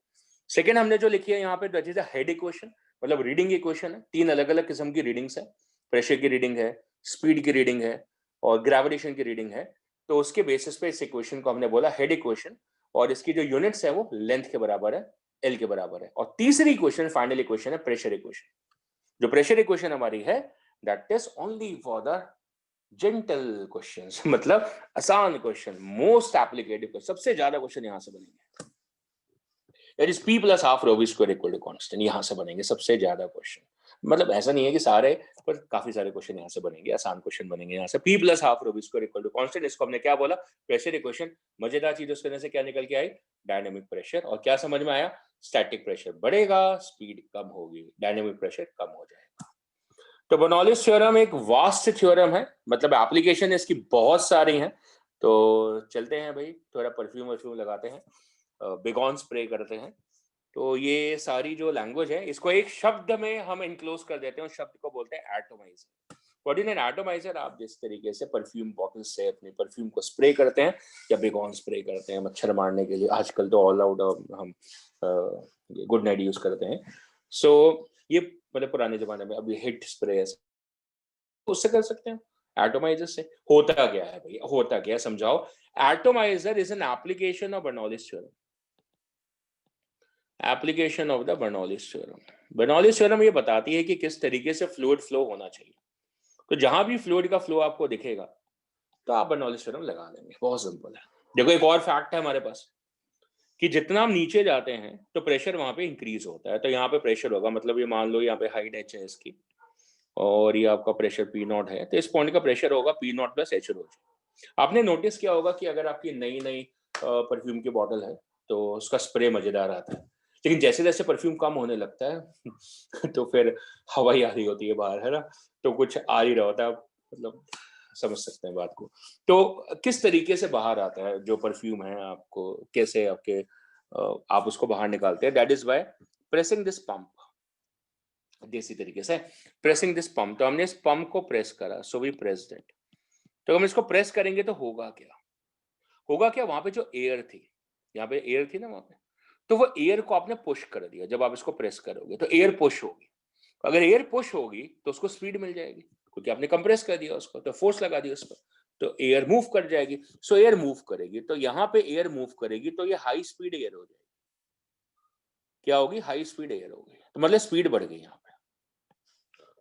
सेकेंड हमने जो लिखी है यहाँ पे that is a head equation, मतलब रीडिंग इक्वेशन है, तीन अलग अलग किस्म की रीडिंग्स है, प्रेशर की रीडिंग है, स्पीड की रीडिंग है, और ग्रेविटेशन की रीडिंग है। तो उसके बेसिस पे इस इक्वेशन को हमने बोला हेड इक्वेशन, और इसकी जो यूनिट्स है वो लेंथ के बराबर है, एल के बराबर है। और तीसरी इक्वेशन, फाइनल इक्वेशन है प्रेशर इक्वेशन। जो प्रेशर इक्वेशन हमारी है that is only for the gentle questions, मतलब आसान क्वेश्चन, मोस्ट एप्लीकेटिव, सबसे ज्यादा क्वेश्चन यहां से बनेंगे। That is P plus half rho we square equal to constant, यहां से बनेंगे सबसे ज्यादा क्वेश्चन। मतलब ऐसा नहीं है कि सारे, पर काफी सारे क्वेश्चन यहाँ से बनेंगे, आसान क्वेश्चन बनेंगे यहाँ से। P plus half rho we square equal to constant, इसको हमने क्या बोला? Pressure equation. मजेदार चीज उसके से क्या निकल के आई? Dynamic pressure. और क्या समझ में आया? स्टैटिक प्रेशर बढ़ेगा, स्पीड कम होगी, डायनेमिक प्रेशर कम हो जाएगा। तो बर्नौलीज थ्योरम एक वास्ट थ्योरम है, मतलब एप्लीकेशन इसकी बहुत सारी हैं। तो चलते हैं भाई, थोड़ा परफ्यूम वर्फ्यूम लगाते हैं, बिगॉन स्प्रे करते हैं। तो ये सारी जो लैंग्वेज है, इसको एक शब्द में हम इनक्लोज कर देते हैं, उस शब्द को बोलते हैं atomiser. What is N atomiser? आप जिस तरीके से परफ्यूम बॉटल से अपने परफ्यूम को स्प्रे करते हैं या बिगॉन स्प्रे करते हैं मच्छर मारने के लिए, आजकल तो ऑल आउट हम गुड नाइट यूज करते हैं। सो ये मतलब पुराने जमाने में, अभी हिट स्प्रे उससे कर सकते हैं, एटोमाइजर से। होता क्या है भैया, होता क्या है समझाओ। Atomiser is an application of Bernoulli's theorem. Application of the Bernoulli's theorem. Bernoulli's theorem ये बताती है कि किस तरीके से फ्लूइड फ्लो होना चाहिए। तो जहां भी फ्लूइड का फ्लो आपको दिखेगा तो आप बर्नौलीज थ्योरम लगा देंगे, बहुत सिंपल है। देखो एक और फैक्ट है हमारे पास कि जितना हम नीचे जाते हैं तो प्रेशर वहां पे इंक्रीज होता है। तो यहाँ पे प्रेशर होगा, मतलब ये मान लो यहाँ पे हाइट एच है इसकी, और ये आपका प्रेशर पी नॉट है, तो इस पॉइंट का प्रेशर होगा पी नॉट प्लस एच रो। आपने नोटिस किया होगा कि अगर आपकी नई नई परफ्यूम की बॉटल है तो उसका स्प्रे मजेदार आता है, लेकिन जैसे जैसे परफ्यूम कम होने लगता है तो फिर हवा ही आ रही होती है बाहर, है ना, तो कुछ आ ही रहा होता है, मतलब समझ सकते हैं बात को। तो किस तरीके से बाहर आता है जो परफ्यूम है, आपको कैसे आपके आप उसको बाहर निकालते हैं, that is by pressing this pump. देसी तरीके से प्रेसिंग दिस पंप, तो हमने इस पंप को प्रेस करा, सो वी प्रेस्ड इट। तो हम इसको प्रेस करेंगे तो होगा क्या, होगा क्या, वहां पे जो एयर थी, यहाँ पे एयर थी ना वहां पे, तो वो एयर को आपने पुश कर दिया। जब आप इसको प्रेस करोगे तो एयर पुश होगी, अगर एयर पुश होगी तो उसको स्पीड मिल जाएगी, क्योंकि आपने कंप्रेस कर दिया उसको, तो फोर्स लगा दिया उस पर, तो एयर मूव कर जाएगी। सो एयर मूव करेगी, तो यहाँ पे एयर मूव करेगी तो ये हाई स्पीड एयर हो जाएगी। क्या होगी? हाई स्पीड एयर होगी, तो मतलब स्पीड बढ़ गई यहाँ पे।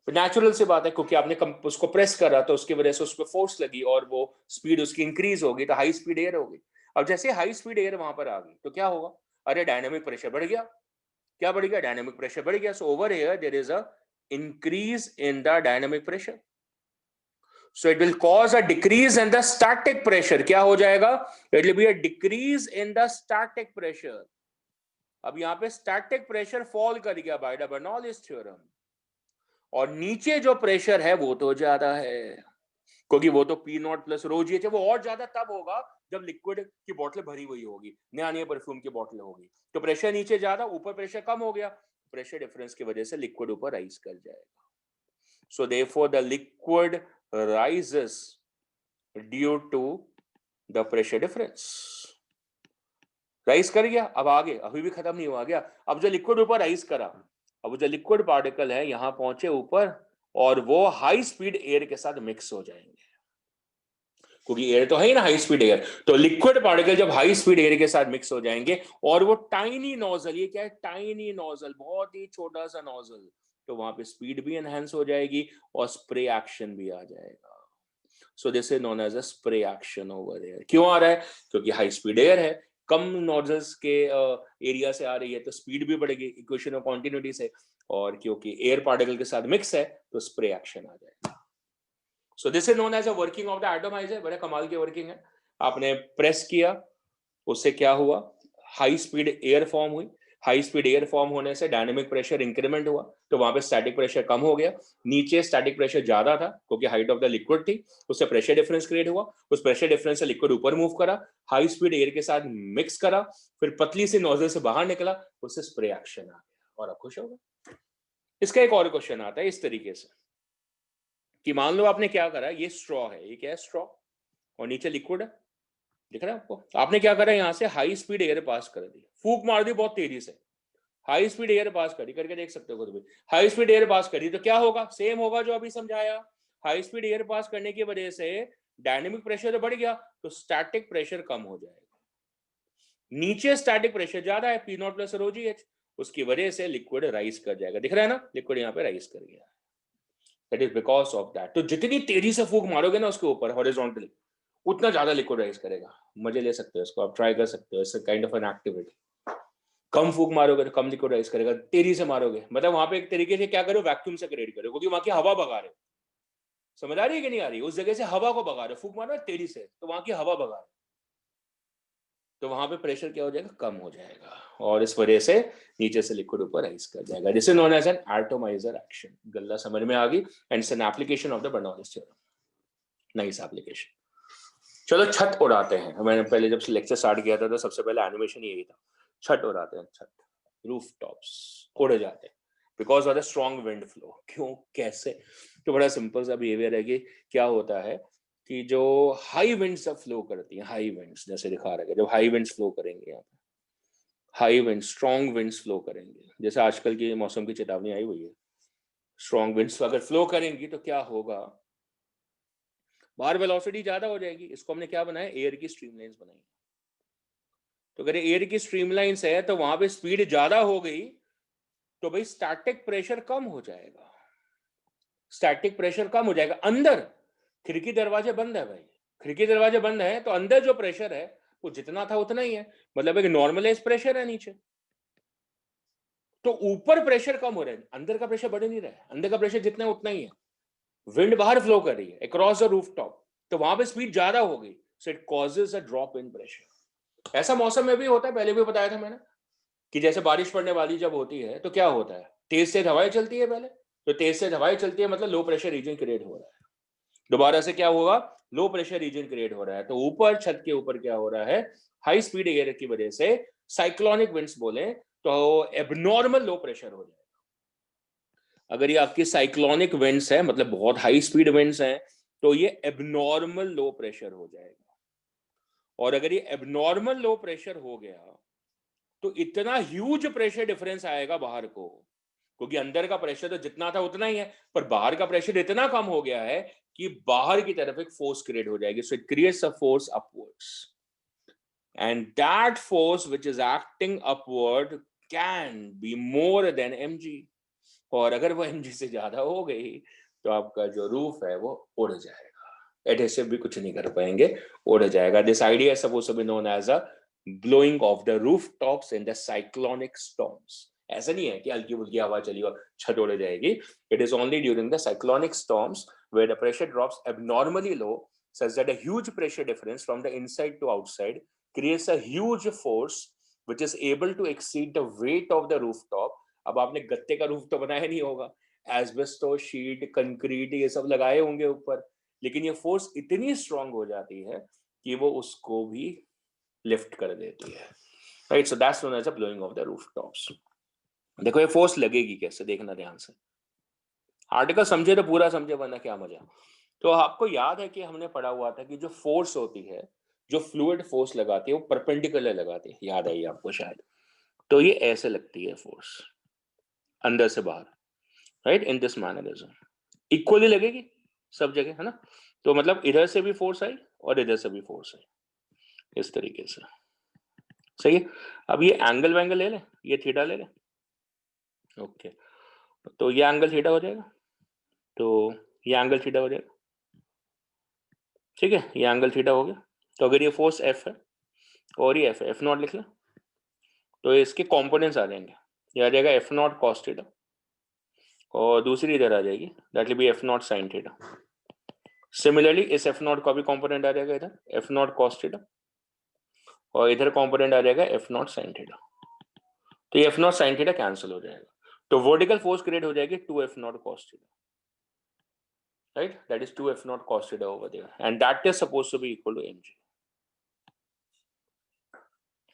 नेचुरल सी बात है, क्योंकि आपने उसको प्रेस करा तो उसकी वजह से उस पर फोर्स लगी और वो स्पीड उसकी इंक्रीज होगी, तो हाई स्पीड एयर होगी। अब जैसे हाई स्पीड एयर वहां पर आ गई तो क्या होगा? अरे डायनामिक प्रेशर बढ़ गया। क्या बढ़ गया? डायनामिक प्रेशर बढ़ गया। So over here there is a increase in the dynamic pressure, so it will cause a decrease in the static pressure। क्या हो जाएगा? It will be a decrease in the static pressure। अब यहाँ पे static pressure fall कर गया by the Bernoulli's theorem, और नीचे जो प्रेशर है वो तो ज्यादा है, क्योंकि वो तो P not plus rho ji H है। वो और ज्यादा तब होगा जब लिक्विड की बोतल भरी हुई होगी, नया नया परफ्यूम की बोतल होगी, तो प्रेशर नीचे ज्यादा, ऊपर प्रेशर कम हो गया, प्रेशर डिफरेंस की वजह से लिक्विड ऊपर राइज कर जाएगा। So therefore the liquid rises due to the pressure difference. Rise कर गया, अब आगे अभी भी खत्म नहीं हुआ गया। अब जो लिक्विड ऊपर राइज करा, अब जो लिक्विड पार्टिकल है यहां पहुंचे ऊपर, और वो हाई स्पीड एयर के साथ मिक्स हो जाएंगे, क्योंकि एयर तो है ही ना, हाई स्पीड एयर। तो लिक्विड पार्टिकल जब हाई स्पीड एयर के साथ मिक्स हो जाएंगे, और वो टाइनी नोजल, ये क्या है? टाइनी नोजल, बहुत ही छोटा सा नोजल, तो वहां पे स्पीड भी एनहेंस हो जाएगी और स्प्रे एक्शन भी आ जाएगा। So this is known as a spray action over air. क्यों आ रहा है? क्योंकि हाई स्पीड एयर है, कम नोजल्स के एरिया से आ रही है, तो स्पीड भी बढ़ेगी इक्वेशन ऑफ कॉन्टिन्यूटी से, और क्योंकि एयर पार्टिकल के साथ मिक्स है तो स्प्रे एक्शन आ जाएगा। So this is known as a working of the atomiser. बड़े कमाल की वर्किंग है। आपने प्रेस किया, उससे क्या हुआ? हाई स्पीड एयर फॉर्म हुई, हाई स्पीड एयर फॉर्म होने से डायनेमिक प्रेशर इंक्रीमेंट हुआ, तो वहां पे स्टैटिक प्रेशर कम हो गया। नीचे स्टैटिक प्रेशर ज्यादा था क्योंकि हाइट ऑफ द लिक्विड थी, उससे प्रेशर डिफरेंस क्रिएट हुआ, उस प्रेशर डिफरेंस से लिक्विड ऊपर मूव करा, हाई स्पीड एयर के साथ मिक्स करा, फिर पतली सी नोजल से बाहर निकला, उससे स्प्रे एक्शन आ गया, और आप खुश हो गए। इसका एक और क्वेश्चन आता है इस तरीके से कि मान लो आपने क्या करा, ये स्ट्रॉ है, ये क्या है? स्ट्रॉ, और नीचे लिक्विड है, दिख रहा है आपको? आपने क्या करा, यहां से हाई स्पीड एयर पास कर दी, फूक मार दी बहुत तेजी से, हाई स्पीड एयर पास करी, करके देख सकते हो खुद भी। हाई स्पीड एयर पास करी तो क्या होगा? सेम होगा जो अभी समझाया। हाई स्पीड एयर पास करने की वजह से डायनेमिक प्रेशर तो बढ़ गया, तो स्टैटिक प्रेशर कम हो जाएगा। नीचे स्टैटिक प्रेशर ज्यादा है, P not plus rho ji H, उसकी वजह से लिक्विड राइज कर जाएगा। दिख रहा है ना, लिक्विड यहाँ पे राइज कर गया। That is because of that. तो जितनी तेजी से फूक मारोगे ना उसके ऊपर हॉरिजॉन्टली, उतना ज्यादा लिक्विड राइज करेगा। मजे ले सकते हो इसको, आप ट्राई कर सकते हो, it's kind of an activity. कम फूक मारोगे तो कम लिक्विड राइज करेगा, तेजी से मारोगे मतलब वहां पे एक तरीके से क्या करो, वैक्यूम से क्रिएट करो, क्योंकि वहां की हवा भगा रहे हो। समझ आ रही है कि नहीं आ रही? उस जगह से हवा को भगा रहे हो, फूक मारो तेजी से, तो वहां की हवा भगा रहे हो, तो वहां पे प्रेशर क्या हो जाएगा? कम हो जाएगा, और इस वजह से नीचे से लिक्विड ऊपर राइज कर जाएगा। This is known as an atomiser action. गल्ला समझ में आ गई, and it's an application of the Bernoulli's theorem. Nice application. चलो छत उड़ाते हैं। मैंने पहले जब लेक्चर स्टार्ट किया था तो सबसे पहले एनिमेशन यही था, छत उड़ाते हैं, छत, रूफ टॉप्स उड़ जाते हैं because of the strong wind flow. क्यों, कैसे? तो बड़ा सिंपल सा बिहेवियर है कि क्या होता है कि जो हाई विंड्स अब फ्लो करती हैं, हाई विंड्स जैसे दिखा रहे हैं, जब हाई विंड्स फ्लो करेंगे यहाँ पे, high wind strong winds flow करेंगे, जैसे आजकल की मौसम की चेतावनी आई हुई है, स्ट्रॉन्ग विंड्स अगर फ्लो करेंगी तो क्या होगा, बाहर वेलोसिटी ज्यादा हो जाएगी। इसको हमने क्या बनाया, एयर की स्ट्रीमलाइंस बनाई। तो अगर एयर की स्ट्रीमलाइंस है तो वहां पे स्पीड ज्यादा हो गई तो भाई स्टैटिक प्रेशर कम हो जाएगा, स्टैटिक प्रेशर कम हो जाएगा। अंदर खिड़की दरवाजे बंद है भाई, खिड़की दरवाजे बंद है तो अंदर जो प्रेशर है वो जितना था उतना ही है, मतलब एक नॉर्मलाइज प्रेशर है नीचे। तो ऊपर प्रेशर कम हो रहा है, अंदर का प्रेशर बढ़ नहीं रहा है, अंदर का प्रेशर जितना है उतना ही है। विंड बाहर फ्लो कर रही है अक्रॉस द रूफ टॉप, तो वहां पे स्पीड ज्यादा हो गई, so it causes a drop in pressure. ऐसा मौसम में भी होता है, पहले भी बताया था मैंने कि जैसे बारिश पड़ने वाली जब होती है तो क्या होता है, तेज तेज हवाएं चलती है पहले, तो तेज तेज हवाएं चलती है मतलब लो प्रेशर रीजन क्रिएट हो रहा है। दोबारा से क्या होगा, लो प्रेशर रीजन क्रिएट हो रहा है, तो ऊपर छत के ऊपर क्या हो रहा है, हाई स्पीड एयर की वजह से साइक्लोनिक विंड्स बोले तो एबनॉर्मल लो प्रेशर हो जाएगा। अगर ये आपकी साइक्लोनिक विंड्स है मतलब बहुत हाई स्पीड विंड्स हैं तो ये एबनॉर्मल लो प्रेशर हो जाएगा। और अगर ये एबनॉर्मल लो प्रेशर हो गया तो इतना ह्यूज प्रेशर डिफरेंस आएगा बाहर को, क्योंकि अंदर का प्रेशर तो जितना था उतना ही है, पर बाहर का प्रेशर इतना कम हो गया है कि बाहर की तरफ एक फोर्स क्रिएट हो जाएगी, so it creates a force upwards, and that force which is acting upward can be more than mg। और अगर वो mg से ज्यादा हो गई तो आपका जो रूफ है वो उड़ जाएगा, एडहेसिव भी कुछ नहीं कर पाएंगे, उड़ जाएगा। This idea is supposed to be known as a blowing of the roof tops in the cyclonic storms. ऐसा नहीं है कि हल्की फुल्की हवा चली और छत उड़ जाएगी, it is only during the cyclonic storms where the pressure drops abnormally low such that a huge pressure difference from the inside to outside creates a huge force which is able to exceed the weight of the rooftop। अब आपने गत्ते का roof तो बनाया नहीं होगा, asbestos sheet concrete ये सब लगाए होंगे ऊपर, लेकिन ये फोर्स इतनी स्ट्रांग हो जाती है कि वो उसको भी लिफ्ट कर देती है, right. So that's known as a blowing of the rooftops. देखो ये फोर्स लगेगी कैसे, देखना ध्यान से, आर्टिकल समझे तो पूरा समझे वरना क्या मजा। तो आपको याद है कि हमने पढ़ा हुआ था कि जो फोर्स होती है, जो फ्लूइड फोर्स लगाती है वो परपेंडिकुलर लगाती है, याद आई आपको शायद। तो ये ऐसे लगती है फोर्स अंदर से बाहर, right, in this mannerism, equally लगेगी सब जगह, है ना। तो मतलब इधर से भी फोर्स आई और इधर से भी फोर्स आई, इस तरीके से, सही है। अब ये एंगल वैंगल ले लें, ये थीटा ले लें, ओके, तो ये एंगल थीटा हो जाएगा, तो ये एंगल थीटा हो जाएगा, ठीक है, ये एंगल थीटा हो गया। तो अगर ये फोर्स एफ है और ये एफ है, एफ नॉट लिख लें, तो इसके कंपोनेंट्स आ जाएंगे, ये आ जाएगा एफ नॉट कॉस थीटा और दूसरी इधर आ जाएगी that will be f naught sine theta. Similarly इस एफ नॉट का भी कंपोनेंट आ जाएगा इधर एफ नॉट कॉस थीटा और इधर कंपोनेंट आ जाएगा एफ नॉट साइन थीटा। तो ये f naught sine theta cancel हो जाएगा, तो वर्टिकल फोर्स क्रिएट हो जाएगी 2 f naught cos theta, right, that is 2 f naught cos theta over there and that is supposed to be equal to mg।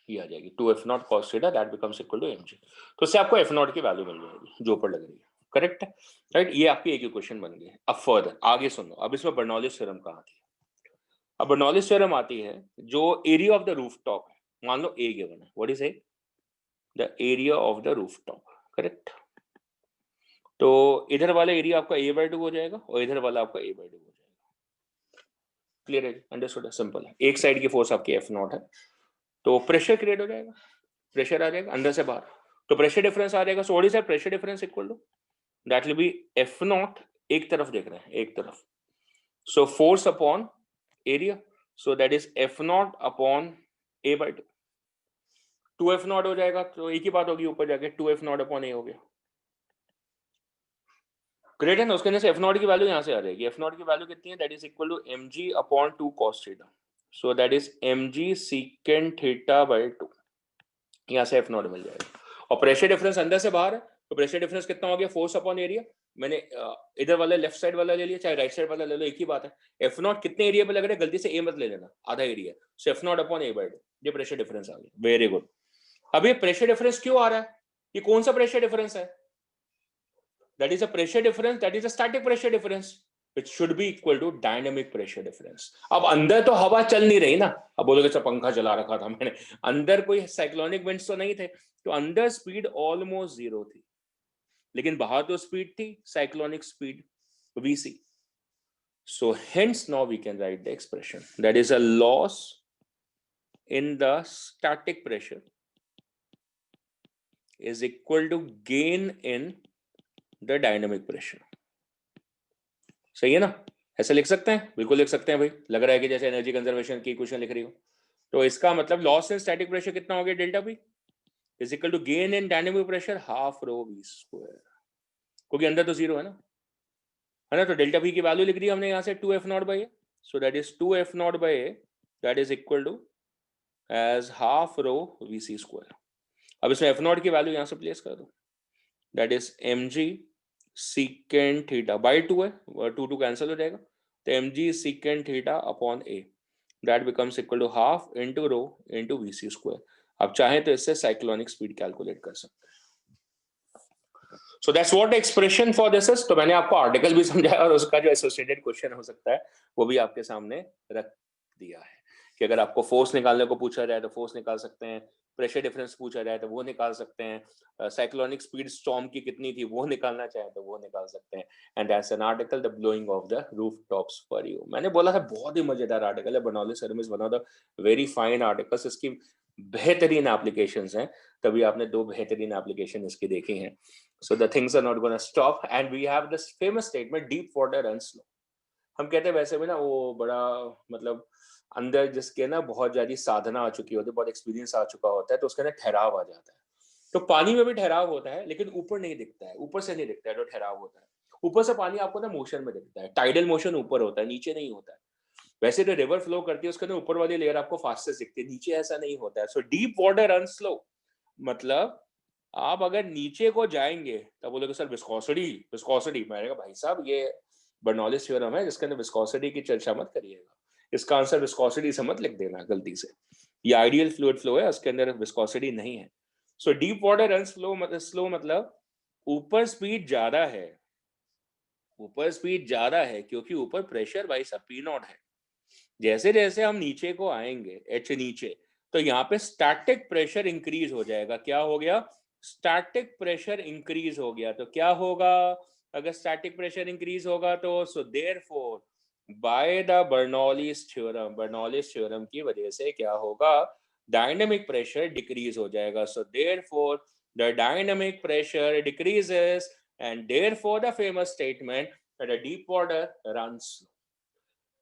ये आ जाएगी 2 f naught cos theta that becomes equal to mg। तो इससे आपको f naught की value मिल जाएगी जो ऊपर लग रही है, करेक्ट है, राइट। ये आपकी एक क्वेश्चन बन गई। अब फर्दर आगे सुनो, अब इसमें बर्नौलीज थ्योरम कहाँ आती है। अब बर्नौलीज थ्योरम आती है जो एरिया ऑफ द रूफटॉप है, मान लो ए गिवन है, what is a, the area of the rooftop, correct. तो इधर वाला एरिया आपका a/2 हो जाएगा और इधर वाला आपका a/2 हो जाएगा, क्लियर है, अंडरस्टूड है, सिंपल है। एक साइड की फोर्स आपकी एफ नॉट है, तो प्रेशर क्रिएट हो जाएगा, प्रेशर आ जाएगा अंदर से बाहर, तो प्रेशर डिफरेंस आ जाएगा। So what is that pressure difference equal to, that will be f naught, एक तरफ देख रहे हैं एक तरफ, so force upon area, so that is f naught upon a/2। 2 f naught हो जाएगा तो एक ही बात होगी, ऊपर जाके 2 एफ नॉट अपॉन ए हो गया, ग्रेट है ना। उसके से एफ नॉट की वैल्यू यहाँ से आ जाएगी, एफ नॉट की वैल्यू कितनी है, that is equal to mg upon 2 cos theta, so that is mg secant theta by 2, यहाँ से एफ नॉट मिल जाएगा। और प्रेशर डिफरेंस अंदर से बाहर है, तो प्रेशर डिफरेंस कितना हो गया, फोर्स अपॉन एरिया, मैंने इधर वाला लेफ्ट साइड वाला ले लिया, चाहे राइट साइड वाला ले लो, एक ही बात है। एफ नॉट कितने एरिया पे लग रहा है, गलती से ए मत ले लेना, आधा area, so F naught upon A by two, ये प्रेशर डिफरेंस आ गया। Very good. अब ये प्रेशर डिफरेंस क्यों आ रहा है, ये कौन सा प्रेशर डिफरेंस है? That is a pressure difference, that is a static pressure difference which should be equal to dynamic pressure difference। अब अंदर तो हवा चल नहीं रही ना, अब बोलोगे सर पंखा चला रखा था मैंने, अंदर कोई साइक्लोनिक विंड्स तो नहीं थे, तो अंदर स्पीड ऑलमोस्ट जीरो थी, लेकिन बाहर तो स्पीड थी cyclonic speed vc। So hence now we can write the expression that is a loss in the static pressure is equal to gain in the dynamic pressure। सही है ना, ऐसा लिख सकते हैं, बिल्कुल लिख सकते हैं भाई, लग रहा है कि जैसे एनर्जी कंजर्वेशन की इक्वेशन लिख रही हो। तो इसका मतलब लॉस इन स्टैटिक प्रेशर कितना हो गया, delta p is equal to gain in dynamic pressure half rho we square, क्योंकि अंदर तो जीरो है ना, तो डेल्टा पी की वैल्यू लिख दी हमने यहाँ से 2 f naught by a, so that is 2 f naught by a, that is equal to as half rho v c square. अब इसमें एफ नॉट की वैल्यू यहाँ से प्लेस कर दो, that is m g secant theta by 2 है, 2 cancel हो जाएगा, तो m g secant theta upon a, that becomes equal to half into rho into v c square. अब चाहे तो इससे साइक्लोनिक स्पीड कैलकुलेट कर सकते हैं। So that's what expression for this is. तो मैंने आपको आर्टिकल भी समझाया और उसका जो एसोसिएटेड क्वेश्चन हो सकता है वो भी आपके सामने रख दिया है, कि अगर आपको फोर्स निकालने को पूछा जाए तो फोर्स निकाल सकते हैं, प्रेशर डिफरेंस पूछा जाए तो वो निकाल सकते हैं, साइक्लोनिक स्पीड स्टॉर्म की कितनी थी वो निकालना चाहे तो वो निकाल सकते हैं। And that's an article the blowing of the roof tops for you. मैंने बोला था बहुत ही मजेदार आर्टिकल है, Bernoulli theorem is one of the very fine articles, इसकी बेहतरीन एप्लीकेशंस हैं, तभी आपने 2 बेहतरीन एप्लीकेशन इसकी देखी हैं। So the things are not gonna stop and we have this famous statement, deep water runs slow. हम कहते हैं वैसे भी ना, वो बड़ा मतलब अंदर जिसके ना बहुत ज्यादा साधना आ चुकी होती है, बहुत एक्सपीरियंस आ चुका होता है, तो उसके ना ठहराव आ जाता है। तो पानी में भी ठहराव होता है, लेकिन ऊपर नहीं दिखता है, ऊपर से नहीं दिखता है जो ठहराव होता है। ऊपर से पानी आपको ना मोशन में दिखता है, टाइडल मोशन ऊपर होता है, नीचे नहीं होता है। वैसे जो रिवर फ्लो करती है उसके ना ऊपर वाली लेयर आपको फास्टेस्ट दिखती है, नीचे ऐसा नहीं होता है। So deep water run slow, मतलब आप अगर नीचे को जाएंगे तब बोलोगे सर विस्कोसिटी विस्कोसिटी, मैंने कहा भाई साहब ये बर्नौली थ्योरम है जिसके अंदर विस्कोसिटी की चर्चा मत करिएगा, इसका आंसर विस्कोसिटी से मत लिख देना गलती से, ये आइडियल फ्लूइड फ्लो है, उसके अंदर विस्कोसिटी नहीं है। So deep water run slow मतलब ऊपर स्पीड ज्यादा है, ऊपर स्पीड ज्यादा है क्योंकि ऊपर प्रेशर भाई साहब पी नॉट है। जैसे जैसे हम नीचे को आएंगे एच नीचे, तो यहाँ पे स्टैटिक प्रेशर इंक्रीज हो जाएगा। क्या हो गया, स्टैटिक प्रेशर इंक्रीज हो गया। तो क्या होगा, अगर स्टैटिक प्रेशर इंक्रीज होगा तो so therefore by the Bernoulli's theorem, Bernoulli's theorem की वजह से क्या होगा, डायनेमिक प्रेशर डिक्रीज हो जाएगा। So therefore the dynamic pressure decreases and therefore the famous statement that a deep water runs.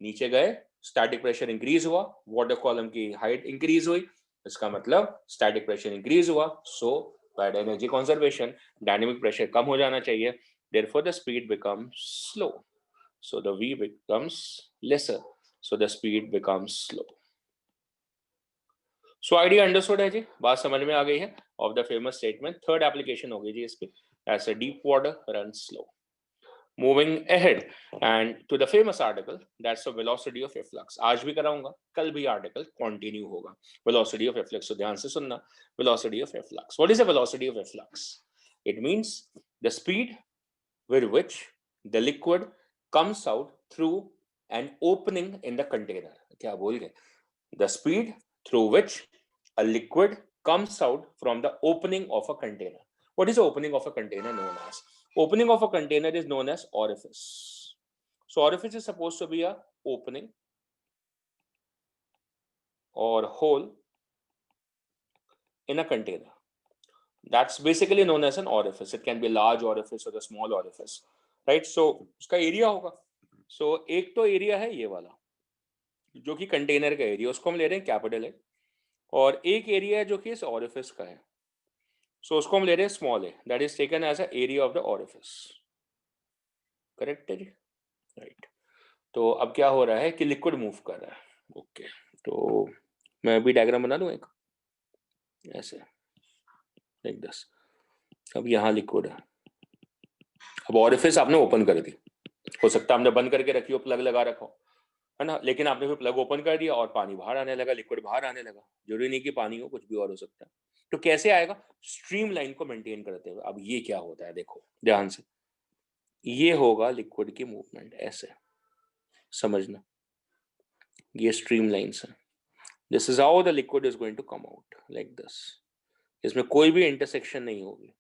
नीचे गए, स्टैटिक प्रेशर इंक्रीज हुआ, वाटर कॉलम की हाइट इंक्रीज हुई, इसका मतलब स्टैटिक प्रेशर इंक्रीज हुआ, so by energy conservation dynamic pressure कम हो जाना चाहिए, therefore the speed becomes slow, so the v becomes lesser, so the speed becomes slow। So idea understood है जी, बात समझ में आ गई है of the famous statement. Third application होगी जी इसकी, as a deep water run slow. Moving ahead and to the famous article, that's the velocity of efflux। आज भी कराऊंगा, कल भी आर्टिकल कंटिन्यू होगा, velocity of efflux। तो ध्यान से सुनना, velocity of efflux। What is the velocity of efflux? It means the speed with which the liquid comes out through an opening in the container। क्या बोल गए, the speed through which a liquid comes out from the opening of a container। What is the opening of a container known as? Opening of a container is known as orifice। So orifice is supposed to be a opening or hole in a container। That's basically known as an orifice। It can be a large orifice or a small orifice, right? So उसका area होगा। So एक तो area है ये वाला जो कि container का एरिया, उसको हम ले रहे हैं कैपिटल है, और एक एरिया है जो कि इस orifice का है, so उसको हम ले रहे हैं स्मॉल है, that is taken as a area of the orifice। Correct है जी, राइट। तो अब क्या हो रहा है कि लिक्विड मूव कर रहा है, ओके। तो मैं अभी डायग्राम बना दूं एक ऐसे, लाइक दिस। अब यहाँ लिक्विड है, अब ऑरिफिस आपने ओपन कर दी, हो सकता है आपने बंद करके रखी हो, प्लग लगा रखा हो, है ना, लेकिन आपने फिर प्लग ओपन कर दिया और पानी बाहर आने लगा, लिक्विड बाहर आने लगा, जरूरी नहीं कि पानी हो, कुछ भी और हो सकता है। तो कैसे आएगा? स्ट्रीम लाइन को मेंटेन करते हुए। अब ये क्या होता है, देखो ध्यान से, ये होगा लिक्विड की मूवमेंट, ऐसे समझना, ये स्ट्रीम लाइंस है। This is how the liquid is going to come out, like this. इसमें कोई भी इंटरसेक्शन नहीं होगी,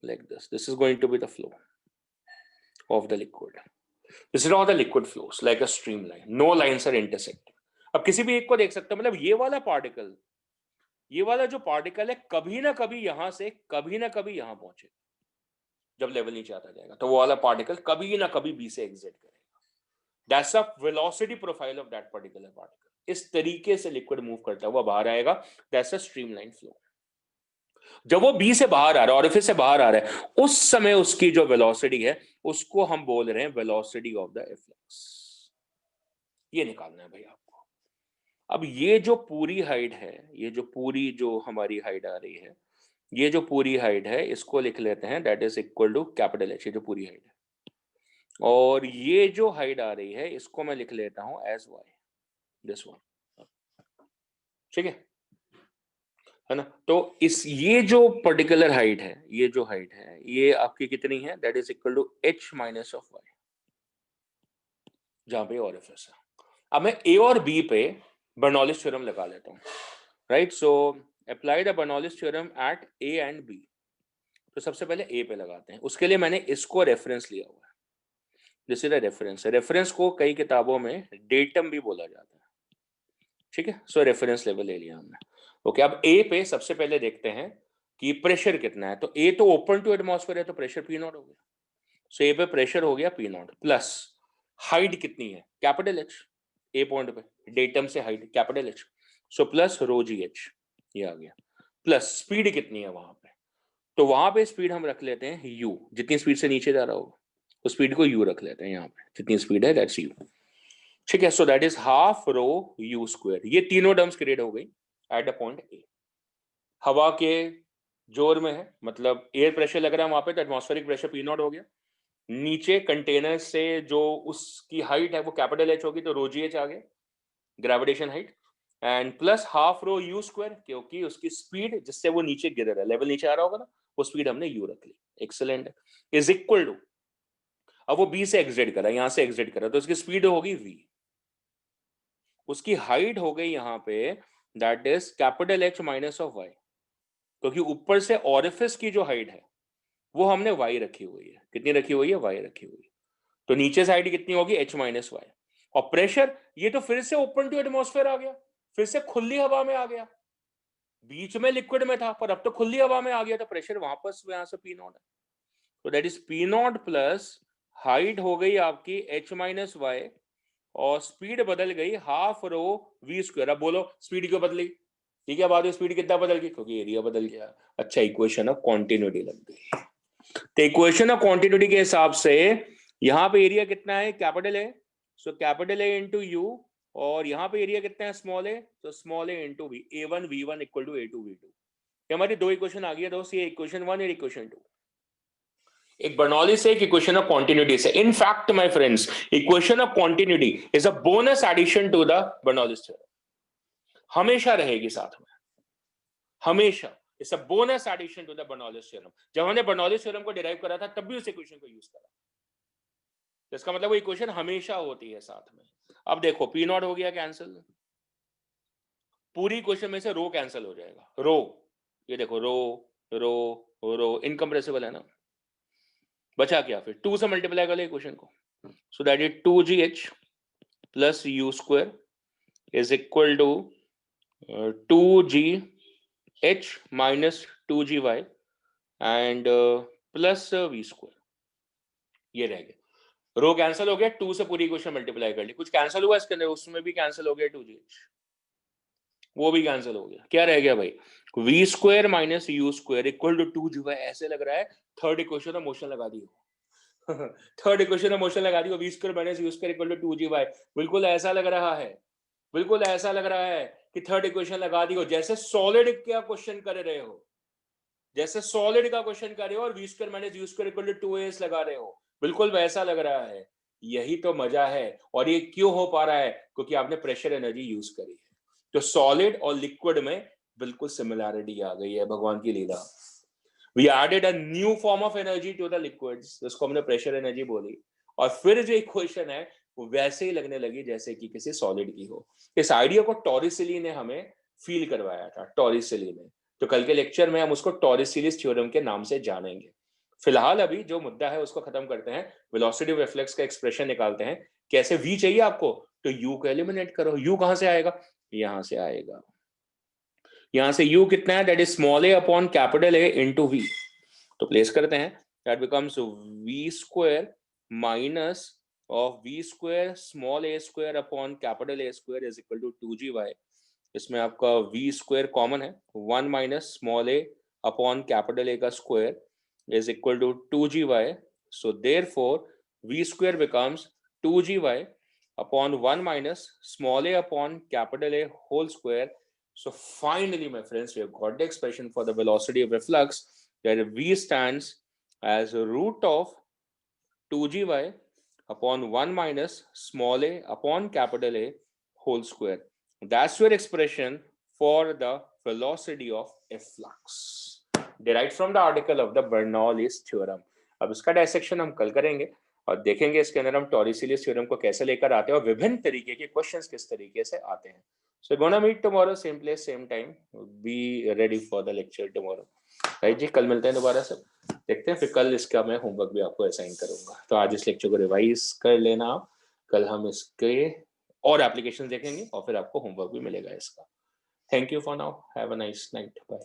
like this. This is going to be the flow of the liquid. This is how the liquid flows, like a stream line, no lines are intersecting. अब किसी भी एक को देख सकते हो, मतलब ये वाला पार्टिकल, ये वाला जो पार्टिकल है, कभी ना कभी यहां से कभी ना कभी यहां पहुंचे, जब लेवल नीचे आता जाएगा तो वो वाला पार्टिकल कभी ना कभी बी से एग्जिट करेगा। That's a velocity profile of that particular particle. इस तरीके से लिक्विड मूव करता हुआ बाहर आएगा, दैट्स अ स्ट्रीमलाइन फ्लो। जब वो बी से बाहर आ रहा है, ऑरिफिस से बाहर आ रहा है, उस समय उसकी जो वेलोसिटी है उसको हम बोल रहे हैं वेलोसिटी ऑफ द एफ्लक्स। ये निकालना है भाई आपको। अब ये जो पूरी हाइट है, ये जो पूरी जो हमारी हाइट आ रही है, ये जो पूरी हाइट है, इसको लिख लेते हैं that is equal to capital h, ये जो पूरी हाइट है। और ये जो हाइट आ रही है इसको मैं लिख लेता हूं एज वाई, दिस वन, ठीक है ना। तो इस ये जो पर्टिकुलर हाइट है, ये जो हाइट है, ये आपकी कितनी है? That is equal to h minus of y, जहां पे ऑरिफिस है। अब मैं ए और बी पे बर्नौलिस थ्योरम लगा लेता हूं, right. So apply the Bernoulli's theorem at A and B. तो सबसे पहले ए पे लगाते हैं, उसके लिए मैंने इसको रेफरेंस लिया हुआ है। This is the reference. Reference को कई किताबों में डेटम भी बोला जाता है, ठीक है। सो रेफरेंस लेवल ले लिया हमने। ओके, अब ए पे सबसे पहले देखते हैं कि प्रेशर कितना है। तो ए तो ओपन टू एटमॉस्फेयर है, तो प्रेशर पी नॉट हो गया। सो ए पे प्रेशर हो गया पी नॉट, प्लस हाइट कितनी है? Capital H. ए पॉइंट पे डेटम से height capital H, so plus rho जी एच, ये आ गया। प्लस स्पीड कितनी है वहां पे? तो वहां पे स्पीड हम रख लेते हैं यू, जितनी स्पीड से नीचे जा रहा होगा उस स्पीड को यू रख लेते हैं यहाँ पे, जितनी स्पीड है दैट्स यू, ठीक है। सो that is half row you square. ये तीनों टर्म्स क्रिएट हो गई एट द पॉइंट ए। हवा के जोर में है, मतलब एयर प्रेशर लग रहा है वहां पे, तो एटमॉस्फेरिक प्रेशर पी नॉट हो गया। नीचे कंटेनर से जो उसकी हाइट है वो कैपिटल एच होगी, तो रो जी एच आ गया, gravitation height. And plus half row you square, क्योंकि उसकी स्पीड जिससे वो नीचे गिर रहा है, लेवल नीचे आ रहा होगा ना, वो स्पीड हमने यू रख ली, एक्सेलेंट, इज इक्वल टू, अब वो बी से एग्जिट कर रहा है, यहां से एग्जिट कर रहा है, तो उसकी स्पीड होगी वी, उसकी हाइट हो गई यहां पे that is capital h minus of y, क्योंकि ऊपर से ऑरिफिस की जो हाइट है वो हमने वाई रखी हुई है। कितनी रखी हुई है? वाई रखी हुई है। तो नीचे से हाइट कितनी होगी? H minus y. और प्रेशर, ये तो फिर से ओपन टू एटमॉस्फेयर आ गया, फिर से खुली हवा में आ गया। बीच में लिक्विड में था पर अब तो खुली हवा में आ गया, तो प्रेशर वापस यहां से पी नॉट है। तो that is P not plus height हो गई आपकी एच माइनस वाई, और स्पीड बदल गई हाफ रो वी स्क्वायर। अब बोलो स्पीड क्यों बदली? ठीक है, बाद में स्पीड कितना बदल गई? क्योंकि एरिया बदल गया। अच्छा, इक्वेशन ऑफ कॉन्टिन्यूटी लग गई। तो इक्वेशन ऑफ कॉन्टिन्यूटी के हिसाब से यहाँ पे एरिया कितना है? कैपिटल है, so capital a into u, और यहाँ पे एरिया कितना है? स्मॉल है, तो small a into v, a one v one equal to a two v two. हमारी दो इक्वेशन आ गई दोस्त, ये इक्वेशन वन और इक्वेशन टू। एक बर्नौली से, एक इक्वेशन ऑफ कॉन्टिन्यूटी से। In fact my friends, equation of continuity is a bonus addition to the Bernoulli's theorem, हमेशा रहेगी साथ में, हमेशा। It's a bonus addition to the Bernoulli's theorem. जब हमने बर्नौलीज थ्योरम को डिराइव करा था तब भी उस इक्वेशन को यूज करा, तो इसका मतलब वो इक्वेशन हमेशा होती है साथ में। अब देखो पी नॉट हो गया कैंसिल, पूरी इक्वेशन में से रो कैंसिल हो जाएगा, रो, ये देखो रो रो रो इनकम्प्रेसिबल है ना, बचा क्या? फिर 2 से मल्टीप्लाई कर ले इक्वेशन को, so that is 2gh plus u square is equal to 2gh minus 2gy and plus v square. ये रह गया, रो कैंसिल हो गया, 2 से पूरी इक्वेशन मल्टीप्लाई कर ली, कुछ कैंसिल हुआ इसके अंदर, उसमें भी कैंसिल हो गया 2gh, वो भी कैंसिल हो गया। क्या रह गया भाई? V square minus u square equal to 2gy। ऐसे लग रहा है थर्ड इक्वेशन में मोशन लगा दी हो थर्ड इक्वेशन में मोशन लगा दी हो, v square minus u square equal to 2gy। बिल्कुल ऐसा लग रहा है, बिल्कुल ऐसा लग रहा है कि थर्ड इक्वेशन लगा दी हो, जैसे सॉलिड क्या क्वेश्चन कर रहे हो, जैसे सॉलिड का क्वेश्चन कर रहे हो और v square minus u square equal to 2as लगा रहे हो, बिल्कुल वैसा लग रहा है। यही तो मजा है। और ये क्यों हो पा रहा है? क्योंकि आपने प्रेशर एनर्जी यूज करी है। तो सॉलिड और लिक्विड में बिल्कुल सिमिलैरिटी आ गई है, भगवान की लीला। We added a new form of energy to the liquids, जिसको हमने प्रेशर एनर्जी बोली, और फिर जो इक्वेशन है वो वैसे ही लगने लगी जैसे कि किसी सॉलिड की हो। इस आइडिया को टॉरिसेली ने हमें फील करवाया था, टॉरिसेली ने। तो कल के लेक्चर में हम उसको टॉरिसेलीज थ्योरम के नाम से जानेंगे। फिलहाल अभी जो मुद्दा है उसको खत्म करते हैं, वेलोसिटी ऑफ रिफ्लेक्स का एक्सप्रेशन निकालते हैं। कैसे? v चाहिए आपको, तो u को एलिमिनेट करो। u कहां से आएगा? यहां से आएगा। यहां से u कितना है? That is small a upon capital A into v। तो प्लेस करते हैं, that becomes v square minus of v square small a square upon capital A square is equal to 2gy। इसमें आपका v स्क्वायर कॉमन है, 1 माइनस small a upon capital A का square is equal to 2gy। So therefore v square becomes 2gy upon 1 minus small a upon capital A whole square. So finally, my friends, we have got the expression for the velocity of reflux, that v stands as a root of 2gy upon 1 minus small a upon capital A whole square. That's your expression for the velocity of efflux, derived from the article of the Bernoulli's theorem. अब इसका dissection हम कल करेंगे और देखेंगे इसके अंदर हम टॉरिसेलीज थ्योरम को कैसे लेकर आते हैं और विभिन्न तरीके के क्वेश्चंस किस तरीके से आते हैं। So gonna meet tomorrow, same place, same time. Be ready for the lecture tomorrow. Right जी, कल मिलते हैं दोबारा से, देखते हैं। फिर कल इसका मैं होमवर्क भी आपको असाइन करूंगा, तो आज इस लेक्चर को रिवाइज कर लेना आप। कल हम इसके और एप्लीकेशन देखेंगे और फिर आपको होमवर्क भी मिलेगा इसका। Thank you for now, have a nice night, bye.